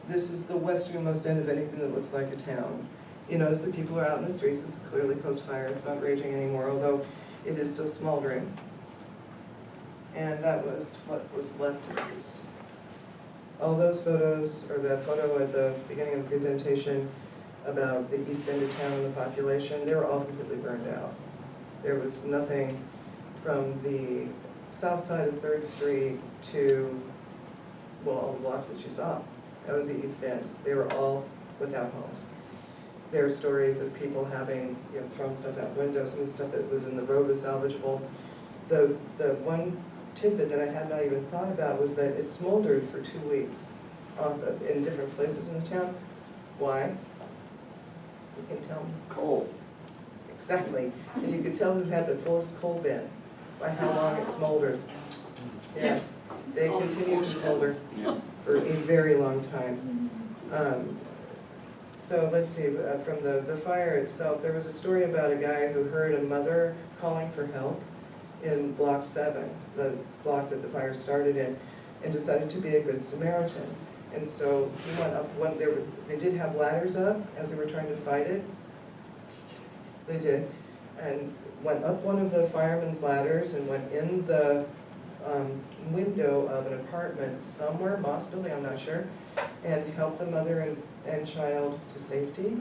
this is the westernmost end of anything that looks like a town. You notice that people are out in the streets. This is clearly post-fire. It's not raging anymore, although it is still smoldering. And that was what was left at least. All those photos, or that photo at the beginning of the presentation about the east end of town and the population, they were all completely burned out. There was nothing from the south side of 3rd Street to, well, all the blocks that you saw. That was the east end. They were all without homes. There are stories of people having thrown stuff out windows. Some of the stuff that was in the road was salvageable. The one tidbit that I had not even thought about was that it smoldered for 2 weeks in different places in the town. Why? You can tell me. Cold. Exactly. And you could tell who had the fullest coal bin by how long it smoldered. Yeah, they continued to smolder Yeah. for a very long time. So let's see, from the fire itself, there was a story about a guy who heard a mother calling for help in Block 7, the block that the fire started in, and decided to be a good Samaritan. And so he went up, they did have ladders up as they were trying to fight it. They did, and went up one of the firemen's ladders and went in the window of an apartment somewhere, Moss Building, I'm not sure, and helped the mother and child to safety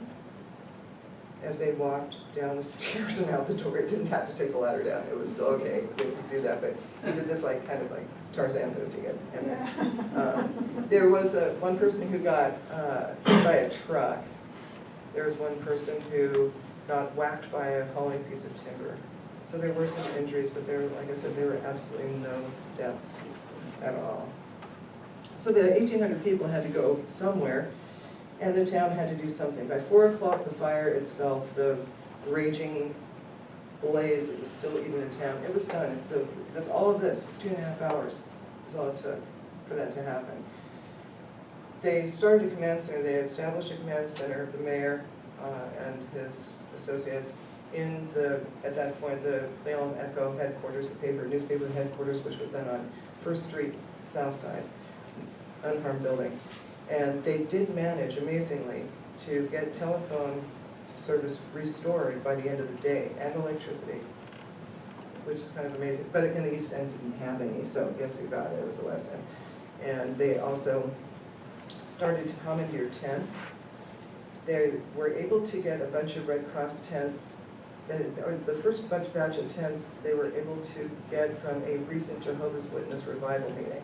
as they walked down the stairs and out the door. It didn't have to take the ladder down. It was still okay because they could do that, but he did this kind of like Tarzan move to get him. There was one person who got hit by a truck. There was one person who got whacked by a falling piece of timber. So there were some injuries, but there, like I said, there were absolutely no deaths at all. So the 1,800 people had to go somewhere, and the town had to do something. By 4 o'clock, the fire itself, the raging blaze that was still even in town, it was done. All of this was 2.5 hours is all it took for that to happen. They started a command center. They established a command center, the mayor and his associates, at that point, the Cle Elum Echo headquarters, the newspaper headquarters, which was then on 1st Street, south side, unharmed building. And they did manage, amazingly, to get telephone service restored by the end of the day, and electricity, which is kind of amazing. But in the East End didn't have any, so guess who got it? It was the West End. And they also started to commandeer tents. They were able to get a bunch of Red Cross tents, or the first batch of tents they were able to get from a recent Jehovah's Witness revival meeting,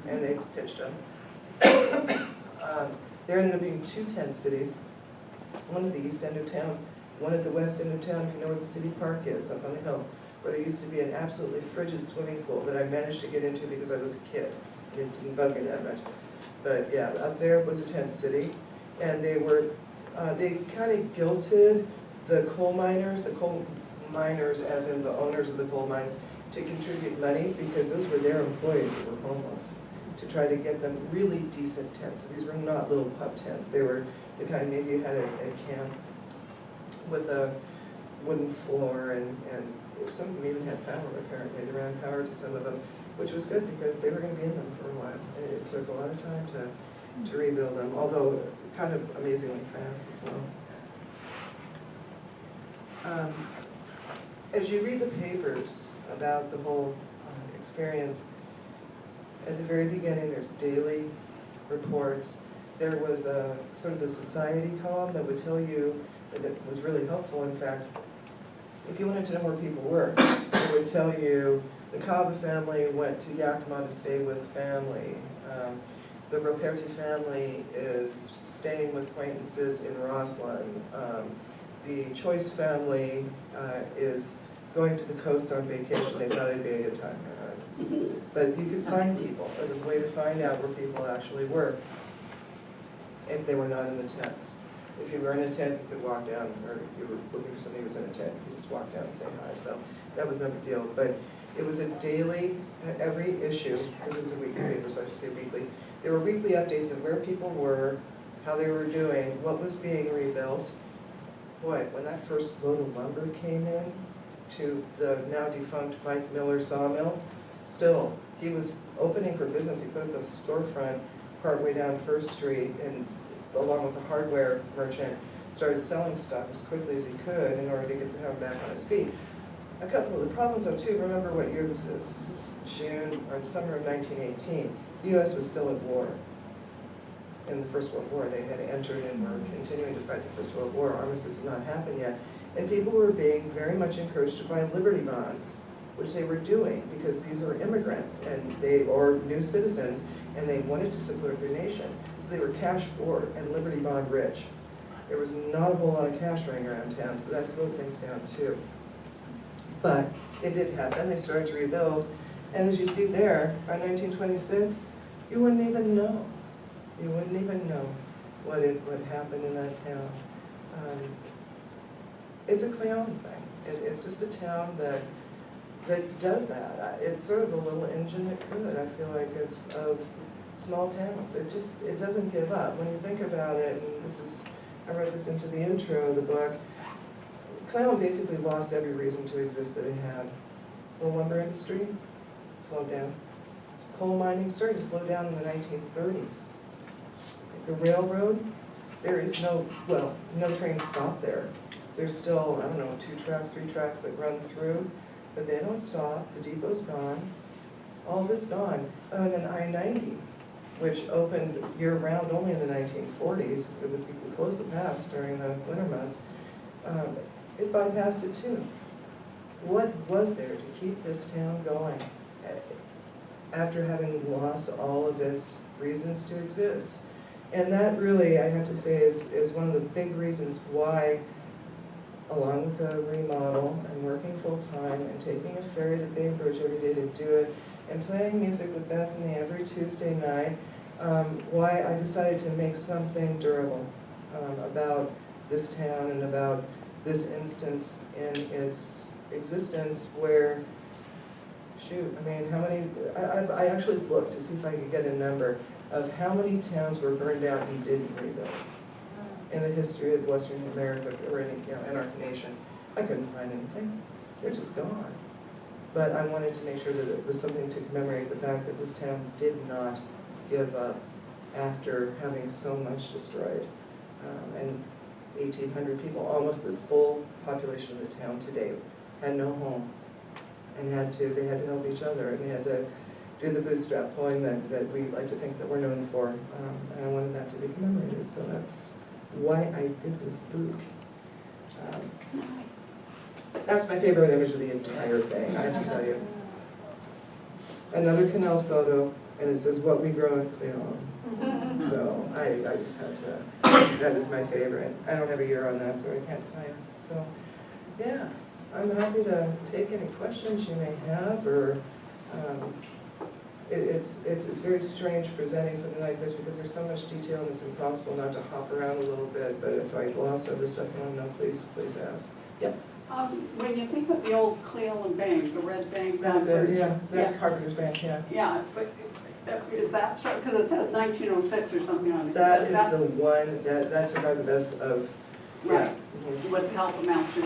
and they pitched them. There ended up being 2 tent cities, one at the east end of town, one at the west end of town, if you know where the city park is, up on the hill, where there used to be an absolutely frigid swimming pool that I managed to get into because I was a kid. It didn't bug me that much. But yeah, up there was a tent city, and they kind of guilted the coal miners as in the owners of the coal mines, to contribute money because those were their employees that were homeless, to try to get them really decent tents. So these were not little pup tents. They were the kind, maybe you had a camp with a wooden floor, and some of them even had power apparently. They ran power to some of them, which was good because they were going to be in them for a while. It took a lot of time to rebuild them, although kind of amazingly fast as well. As you read the papers about the whole experience, at the very beginning there's daily reports. There was a sort of a society column that would tell you, that was really helpful in fact, if you wanted to know where people were, it would tell you the Cava family went to Yakima to stay with family. The Roberta family is staying with acquaintances in Roslyn. The Choice family is going to the coast on vacation. They thought it'd be a good time. But you could find people. It was a way to find out where people actually were if they were not in the tents. If you were in a tent, you could walk down, or if you were looking for somebody who was in a tent, you could just walk down and say hi. So that was no big deal. But it was a daily, every issue, because it was a weekly paper, so I should say weekly. There were weekly updates of where people were, how they were doing, what was being rebuilt. Boy, when that first load of lumber came in to the now defunct Mike Miller sawmill, still, he was opening for business. He put up a storefront partway down First Street, and along with a hardware merchant, started selling stuff as quickly as he could in order to get him back on his feet. A couple of the problems though too, remember what year this is. This is June or summer of 1918. The U.S. was still at war. In the First World War, they had entered and were continuing to fight the First World War. Armistice had not happened yet. And people were being very much encouraged to buy Liberty bonds, which they were doing because these were immigrants and or new citizens, and they wanted to support their nation. So they were cash poor and Liberty bond rich. There was not a whole lot of cash running around town, so that slowed things down too. But it did happen. They started to rebuild. And as you see there, by 1926, you wouldn't even know. You wouldn't even know what happened in that town. It's a Cle Elum thing. It's just a town that does that. It's sort of the little engine that could, I feel like, of small towns. It doesn't give up. When you think about it, and I wrote this into the intro of the book, Cle Elum basically lost every reason to exist that it had. The lumber industry slowed down. Coal mining started to slow down in the 1930s. The railroad, there is no trains stop there. There's still, 2 tracks, 3 tracks that run through, but they don't stop. The depot's gone. All of it's gone. Oh, and then I-90, which opened year-round only in the 1940s. It would be closed the pass during the winter months. It bypassed it too. What was there to keep this town going after having lost all of its reasons to exist? And that really, I have to say, is one of the big reasons why, along with the remodel and working full-time and taking a ferry to Bainbridge every day to do it, and playing music with Bethany every Tuesday night, why I decided to make something durable about this town and about this instance in its existence where, how many, I actually looked to see if I could get a number of how many towns were burned out and didn't rebuild in the history of Western America or in our nation. I couldn't find anything. They're just gone. But I wanted to make sure that it was something to commemorate the fact that this town did not give up after having so much destroyed. And 1,800 people, almost the full population of the town to date, had no home. And they had to help each other, and they had to do the bootstrap pulling that we like to think that we're known for. And I wanted that to be commemorated, so that's why I did this book. That's my favorite image of the entire thing, I have to tell you. Another canal photo, and it says, "What we grow in Cle Elum." So I just had to, that is my favorite. I don't have a year on that, so I can't tell you. So, yeah, I'm happy to take any questions you may have, or it's very strange presenting something like this because there's so much detail and it's impossible not to hop around a little bit, but if I gloss over stuff you want to know, please ask. Yep. When you think of the old Cle Elum Bank, the red bank. That's it, yeah, that's Yeah. Carpenter's Bank, yeah. Yeah, but is that, because it says 1906 or something on it. That is That's- the one, that survived the best of, yeah. Right, with the help of Masters.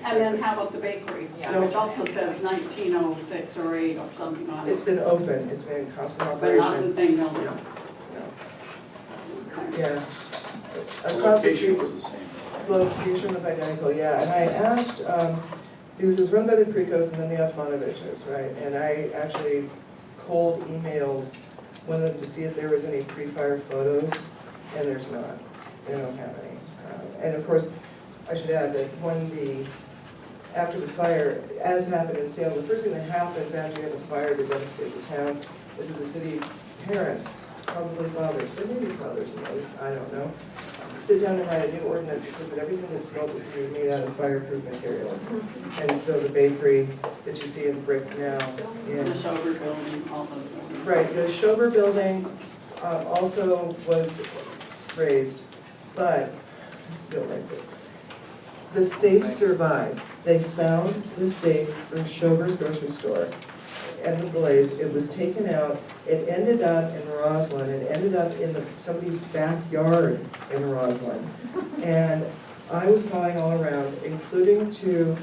And then how about the bakery? Yeah. Which also says 1906 or 8 or something on it. It's been open, it's been in constant But not the operation. same building. No, Okay. yeah. The Across the location street, was the same. location was identical, yeah, and I asked, because it was run by the Precos and then the Osmanoviches, right? And I actually cold emailed one of them to see if there was any pre-fire photos, and there's not. They don't have any. And of course, I should add that after the fire, as happened in Salem, the first thing that happens after you have a fire that devastates a town is that the city parents, probably fathers, but maybe fathers, I don't know, sit down and write a new ordinance that says that everything that's built is going to be made out of fireproof materials. And so the bakery that you see in brick now, The Shover building, all those buildings. right, the Shover building also was raised, but, built like this. The safe survived. They found the safe from Shover's grocery store and the blaze. It was taken out. It ended up in Roslyn. It ended up in somebody's backyard in Roslyn. And I was calling all around, including to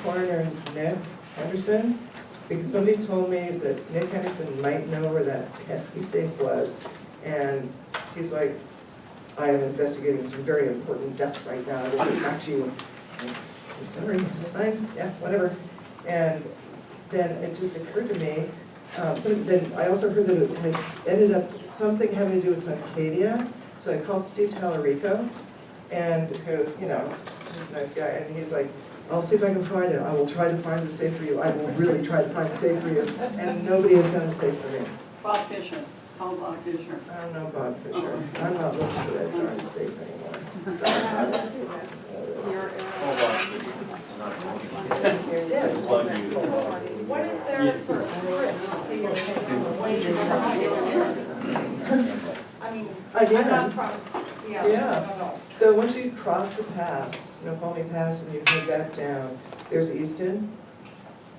coroner Nick Henderson, because somebody told me that Nick Henderson might know where that pesky safe was. And he's like, "I am investigating some very important deaths right now. I will get back to you." I'm sorry, it's fine, yeah, whatever. And then it just occurred to me, then I also heard that it had ended up something having to do with Suncadia. So I called Steve Tallarico, and who, he's a nice guy, and he's like, "I'll see if I can find it. I will try to find the safe for you. I will really try to find the safe for you." And nobody has found the safe for me. Bob Fisher, call Bob Fisher. I don't know Bob Fisher. I'm not looking for that darn safe anymore. Yes. Plug you. What is there for tourists to see or I mean, I'm Again, not from Seattle, so I don't know. so once you cross the pass, Snoqualmie Pass, and you head back down, there's Easton,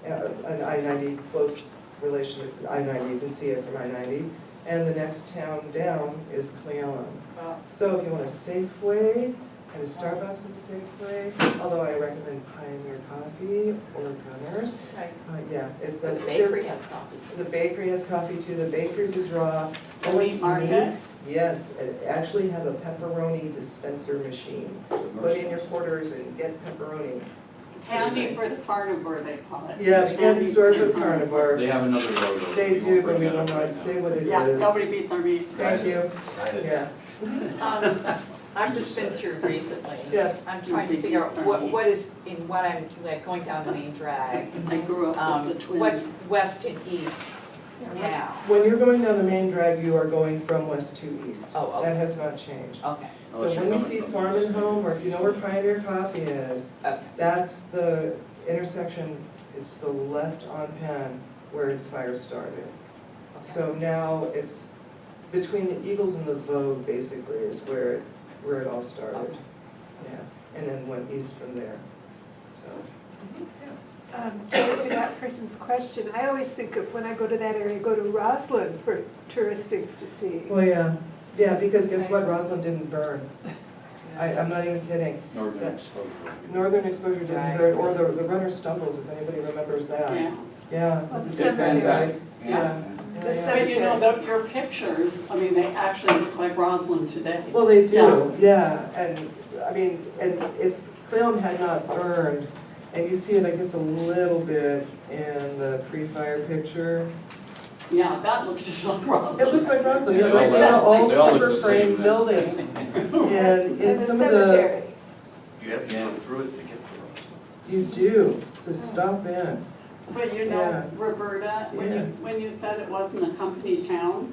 an I-90, close relation to I-90, you can see it from I-90, and the next town down is Cle Elum. So if you want a Safeway, and a Starbucks and a Safeway, although I recommend Pioneer Coffee or Gunners. Okay. Yeah, it's the. The bakery has coffee. The bakery has coffee too, the bakery's a draw. The meat market? Meats, yes, and actually have a pepperoni dispenser machine. Put in your quarters and get pepperoni. Candy for the carnivore, they call it. Yeah, the candy store for the carnivore. They have another logo. They do, but we will not say what it is. Yeah, nobody beats our meat. Thank you, yeah, I've just been through recently. yes. I'm trying to figure out what is, in what I'm, like, going down the main drag. I grew up with the twins. What's west and east now? When you're going down the main drag, you are going from west to east. Oh, That okay, has not changed. okay, So Unless you're when you coming see from Farm the and Home, or if you know where Pioneer Coffee is, okay. that's the intersection, is to the left on Penn where the fire started. So now it's between the Eagles and the Vogue, basically, is where it all started. Okay. Yeah, and then went east from there, so. To answer that person's question, I always think of when I go to that area, go to Roslyn for tourist things to see. Well, yeah, because guess what, Roslyn didn't burn. I'm not even kidding. Northern exposure. Northern exposure didn't Right. burn, or the runner stumbles, if anybody remembers that. Yeah. Yeah. Well, this is the different, cemetery. right? Yeah. Yeah. The Yeah. cemetery. But you know, your pictures, I mean, they actually look like Roslyn today. Well, they do, yeah, and I mean, and if Cle Elum had not burned, and you see it, I guess, a little bit in the pre-fire picture. Yeah, that looks just like Roslyn. It looks like Roslyn, yeah, They like, all all look- they all look timber the frame same then. buildings. And in And the some of the, cemetery. You have to go through it to get to Roslyn. you do, so stop in. But you Yeah. know, Roberta, Yeah. when you said it wasn't a company town,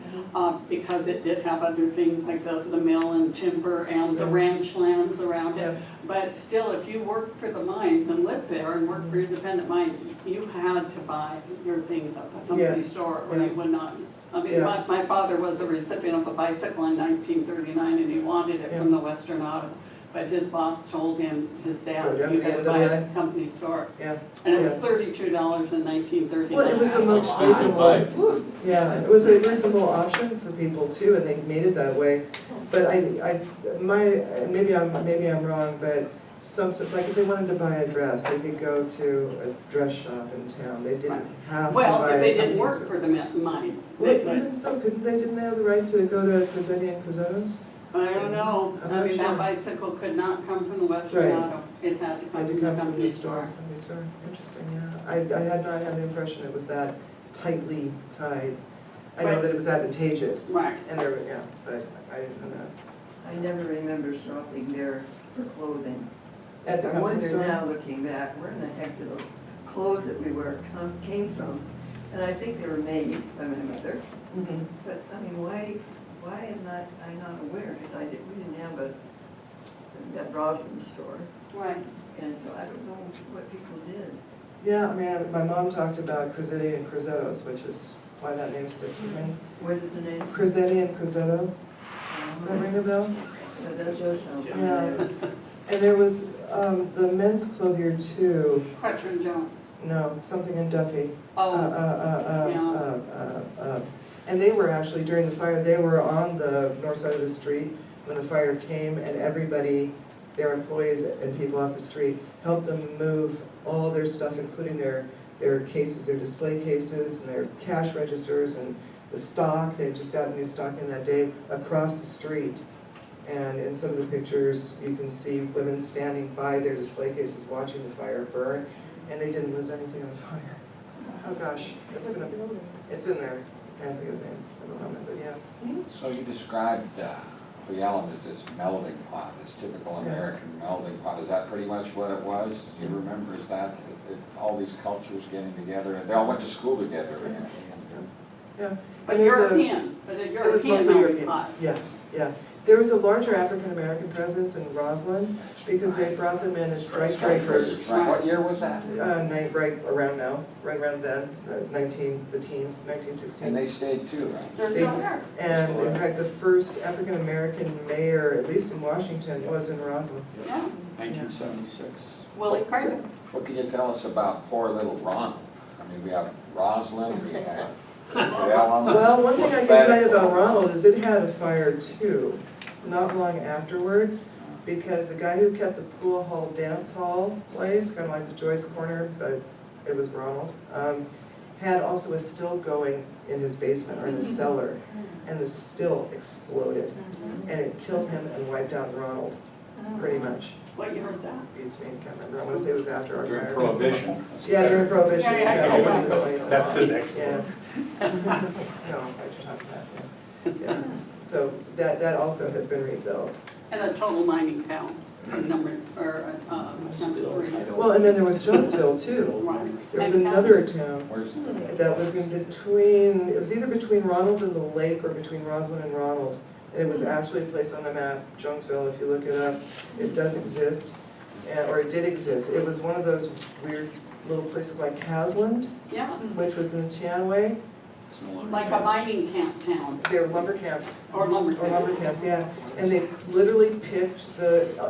because it did have other things like the mill and timber and the Yeah. ranch lands around Yeah. it. But still, if you worked for the mines and lived there and worked for independent mines, you had to buy your things at the company Yeah. store or Yeah. you would not. I mean, Yeah. my father was the recipient of a bicycle in 1939 and he wanted it Yeah. from the Western Auto. But his boss told him, his Go dad, down you to the had to end of buy the it eye. at the company store. Yeah, And it was Yeah. $32 in 1939. well, it was the most reasonable, yeah, it was a reasonable option for people too, and they made it that way. But maybe I'm wrong, but like if they wanted to buy a dress, they could go to a dress shop in town, they didn't have to buy Well, a but they didn't company work store. for the mine. Well, They could- even so, didn't they have the right to go to Cruzetti and Cruzetto's? I don't know. I'm I not mean, sure. that bicycle could not come from the Western Right. Auto. It had to come Had to from the come from company the store. company store, interesting, yeah. I had not had the impression it was that tightly tied. I know Right. that it was advantageous, Right. and there, yeah, but I didn't know that. I never remember shopping there for clothing. At the I company wonder store? now, looking back, where in the heck did those clothes that we wear came from? And I think they were made by my mother, Mhm. but I mean, why am I not aware? Because we didn't have that Roslyn store, Right. and so I don't know what people did. Yeah, I mean, my mom talked about Cruzetti and Cruzetto's, which is why that name sticks with me. What is the name? Cruzetti and Cruzetto, does that ring a bell? That does sound Yeah. familiar. And there was the men's clothier too, Crutcher and Jones. no, something in Duffy. Oh, And they were actually, during the fire, they were on the north side of the street when the fire came, and everybody, their employees and people off the street, helped them move all their stuff, including their cases, their display cases, and their cash registers, and the stock, they just got new stock in that day, across the street. And in some of the pictures, you can see women standing by their display cases watching the fire burn, and they didn't lose anything in the fire. Oh gosh, it's in there. I can't think of the name at the moment, but yeah. So you described Cle Elum as this melting pot, this typical Yes. American melting pot. Is that pretty much what it was? Do you remember, is that all these cultures getting together, and they all went to school together? Yeah. but And there's a- European, but a It was European mostly melting European, pot. yeah, yeah. There was a larger African-American presence in Roslyn, because they brought them in as strike breakers. Right, what year was that? Right around now, right around then, the teens, 1916. And they stayed too, right? They're They- still there. And in fact, the first African-American mayor, at least in Washington, was in Roslyn. Yeah. 1976. Willie Craig. What can you tell us about poor little Ronald? I mean, we have Roslyn, we have Cle Elum. Well, one thing I can tell you about Ronald is it had a fire too, not long afterwards, because the guy who kept the pool hall dance hall place, kind of like the Joyce Corner, but it was Ronald, had also a still going in his basement or in his cellar, and the still exploded, and it killed him and wiped out Ronald, pretty much. What year was that? Beats me, can't remember, I want to say it was after our fire. During Prohibition. Yeah, during Prohibition, Yeah, yeah, exactly. yeah. It wasn't the 20s. That's the next Yeah. one. No, I just talking about, yeah. So that also has been rebuilt. And a total mining town, number 3. Well, and then there was Jonesville too. Right. There was And another town Where's the? that was in between, it was either between Ronald and the lake or between Roslyn and Ronald. And it was actually a place on the map, Jonesville, if you look it up. It does exist, or it did exist. It was one of those weird little places like Casland, Yeah, which was in the Chanway. It's no longer like a there. mining camp town, They were lumber camps. or lumber Or lumber camp. camps, yeah. And they literally picked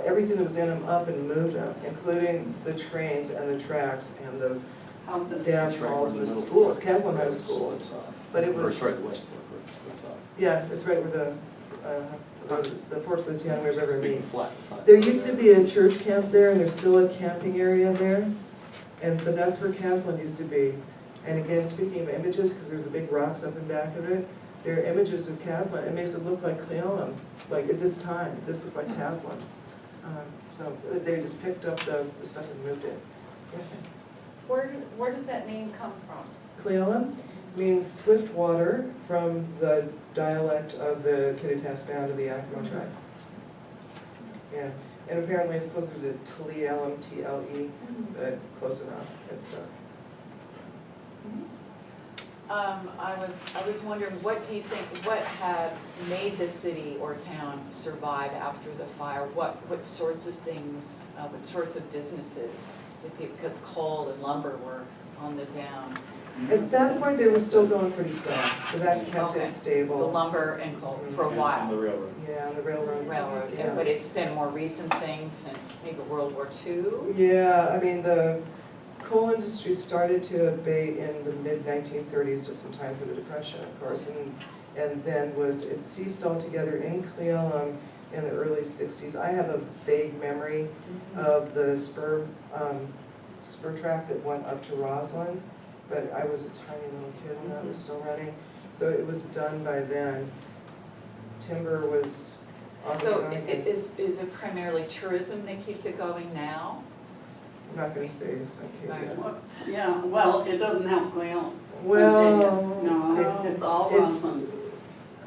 everything that was in them up and moved them, including the trains and the tracks and the Houses. dance It's right halls where and the the middle schools. fork Casland had a school. splits off. But it Or was, it's right, the west fork where it splits off. yeah, it's right where the forks of the town we've ever Big meet. flat. There used to be a church camp there, and there's still a camping area there. But that's where Casland used to be. And again, speaking of images, because there's the big rocks up in back of it, there are images of Casland. It makes it look like Cle Elum, like at this time. This looks like Casland. So they just picked up the stuff and moved it. Yes, ma'am. Where does that name come from? Cle Elum means swift water from the dialect of the Kittitas Band of the Yakima tribe. Yeah, and apparently it's closer to Cle Elum, T-L-E, but close enough. It's I was wondering, what do you think, what had made the city or town survive after the fire? What sorts of things, what sorts of businesses did people, because coal and lumber were on the down? At that point, they were still going pretty strong, so that kept Okay. it stable. The lumber and coal for a while. The railroad. Yeah, on the railroad. Railroad, Yeah. but it's been more recent things since maybe World War II? Yeah, I mean, the coal industry started to abate in the mid-1930s, just in time for the Depression, of course, and then it ceased altogether in Cle Elum in the early 60s. I have a vague memory of the spur track that went up to Roslyn, but I was a tiny little kid when that was still running, so it was done by then. Timber was on the So ground. is it primarily tourism that keeps it going now? I'm not gonna say it's okay. Right. Yeah, well, it doesn't have Cle Elum. Well, No, it's all Roslyn.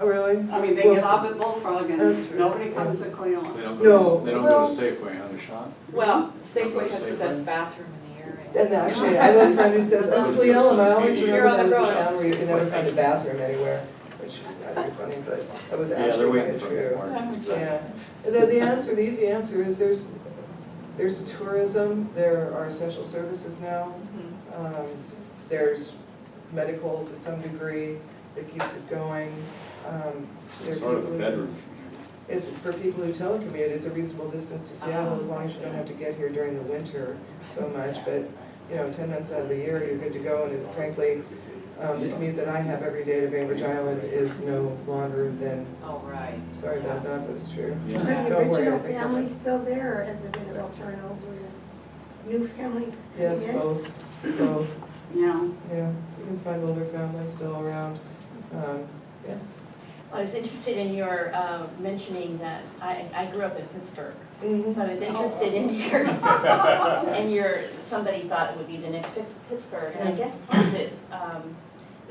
oh, really? I mean, they Well, get off at Bullfrog That's and true. nobody comes to Cle They Elum. don't No, go to well- Safeway, huh, Sean? Well, Safeway Safeway. has the best bathroom in the area. And actually, I have a friend who says, oh, Cle Elum, I always You're remember on that the as a road. town where you can never find a bathroom anywhere, which I think is funny, but that was Yeah, they're actually waiting kind for of me. true. Yeah, and then the easy answer is there's tourism, there are essential services now, Mhm. there's medical to some degree that keeps it going. There It's are sort of a people who- bedroom. It's, for people who telecommute, it's a reasonable distance to Seattle, as long as you don't have to get here during the winter so much, but, 10 months out of the year, you're good to go, and frankly, the commute that I have every day to Bainbridge Island is no longer than, Oh, right. sorry about that, but it's true. Yeah. Are the Don't worry, I original think families still there, or has there been a real turnover? New families Yes, coming in? both, Yeah. yeah, you can find older families still around, yes. I was interested in your mentioning that I grew up in Pittsburgh, Mhm. so I was interested in your, somebody thought it would be the next Pittsburgh, and I guess part of it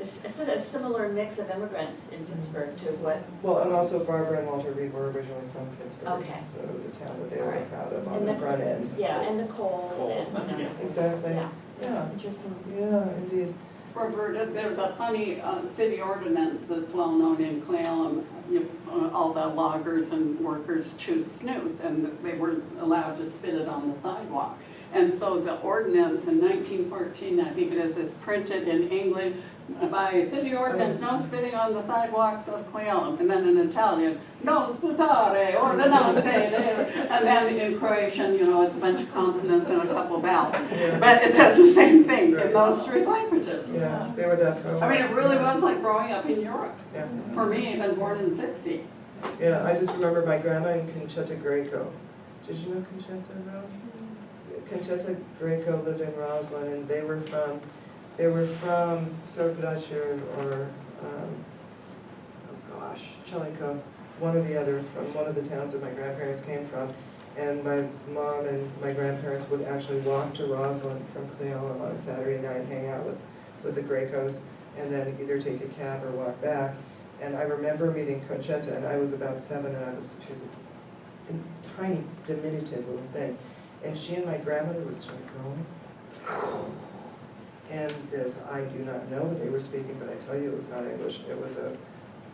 is a sort of similar mix of immigrants in Pittsburgh to what. Well, and also Barbara and Walter Reed were originally from Pittsburgh. Okay. So it was a town that they All were right. proud of on And the the- front end. Yeah, and Nicole, and, Exactly, yeah, yeah, interesting. yeah, indeed. Roberta, there's a funny city ordinance that's well known in Cle Elum. All the loggers and workers chewed snooze, and they weren't allowed to spit it on the sidewalk. And so the ordinance in 1914, I think it is printed in English by city ordinance, no spitting on the sidewalks of Cle Elum. And then in Italian, no sputare, ordinance. And then in Croatian, it's a bunch of consonants and a couple vowels. Yeah. But it says the same thing in those three languages. Yeah, they were that pro. I mean, it really was like growing up in Europe. Yeah, For me, even born in '60. yeah, I just remember my grandma in Conchetta Greco. Did you know Conchetta, Ralph? Conchetta Greco lived in Roslyn, and they were from Sorokadacha or, Chalico, one or the other, from one of the towns that my grandparents came from. And my mom and my grandparents would actually walk to Roslyn from Cle Elum on a Saturday night, hang out with the Gracos, and then either take a cab or walk back. And I remember meeting Conchetta, and I was about 7, and she was a tiny, diminutive little thing. And she and my grandmother would start going. And I do not know what they were speaking, but I tell you, it was not English. It was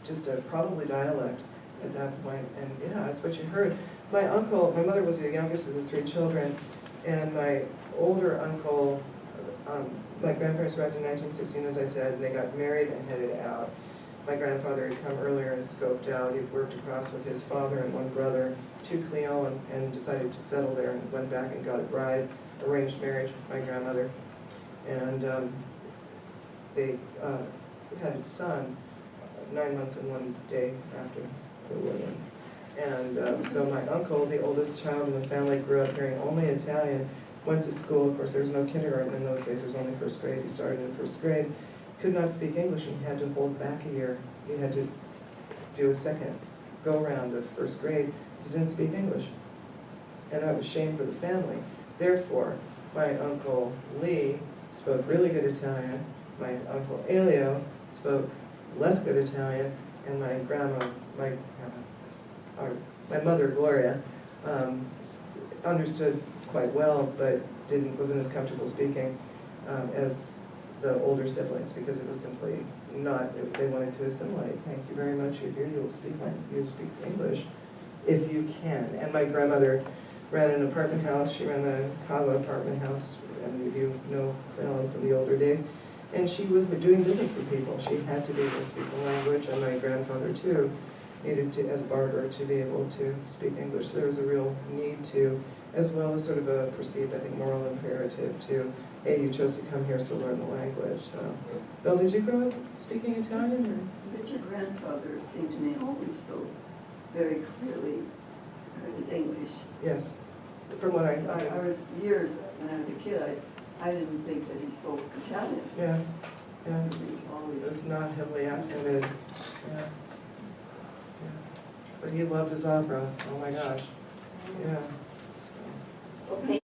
just a probably dialect at that point. And yeah, that's what you heard. My mother was the youngest of the 3 children, and my older uncle, my grandparents arrived in 1916, as I said, and they got married and headed out. My grandfather had come earlier and scoped out. He'd worked across with his father and one brother to Cle Elum and decided to settle there, and went back and got a bride, arranged marriage with my grandmother. And they had a son 9 months and 1 day after the wedding. And so my uncle, the oldest child in the family, grew up hearing only Italian, went to school. Of course, there was no kindergarten in those days. There was only first grade. He started in first grade. Could not speak English, and he had to hold back a year. He had to do a second go-around of first grade, because he didn't speak English. and that was shame for the family. Therefore, my Uncle Lee spoke really good Italian, my Uncle Elio spoke less good Italian, and my mother Gloria understood quite well, but wasn't as comfortable speaking as the older siblings, because it was simply not, they wanted to assimilate. Thank you very much, you're here, you'll speak English if you can. And my grandmother ran an apartment house, she ran the Cava apartment house, and if you know Cle Elum from the older days, and she was doing business with people. She had to be able to speak the language, and my grandfather too needed to, as a barber, to be able to speak English. So there was a real need to, as well as sort of a perceived, I think, moral imperative to, hey, you chose to come here, so learn the language. So, Bill, did you grow up speaking Italian? Or? But your grandfather seemed to me always spoke very clearly his English. Yes, from what I was years, when I was a kid, I didn't think that he spoke Italian. Yeah, yeah. He was always. It was not heavily accented. Yeah. But he loved his opera. Oh my gosh. Yeah. Well, thank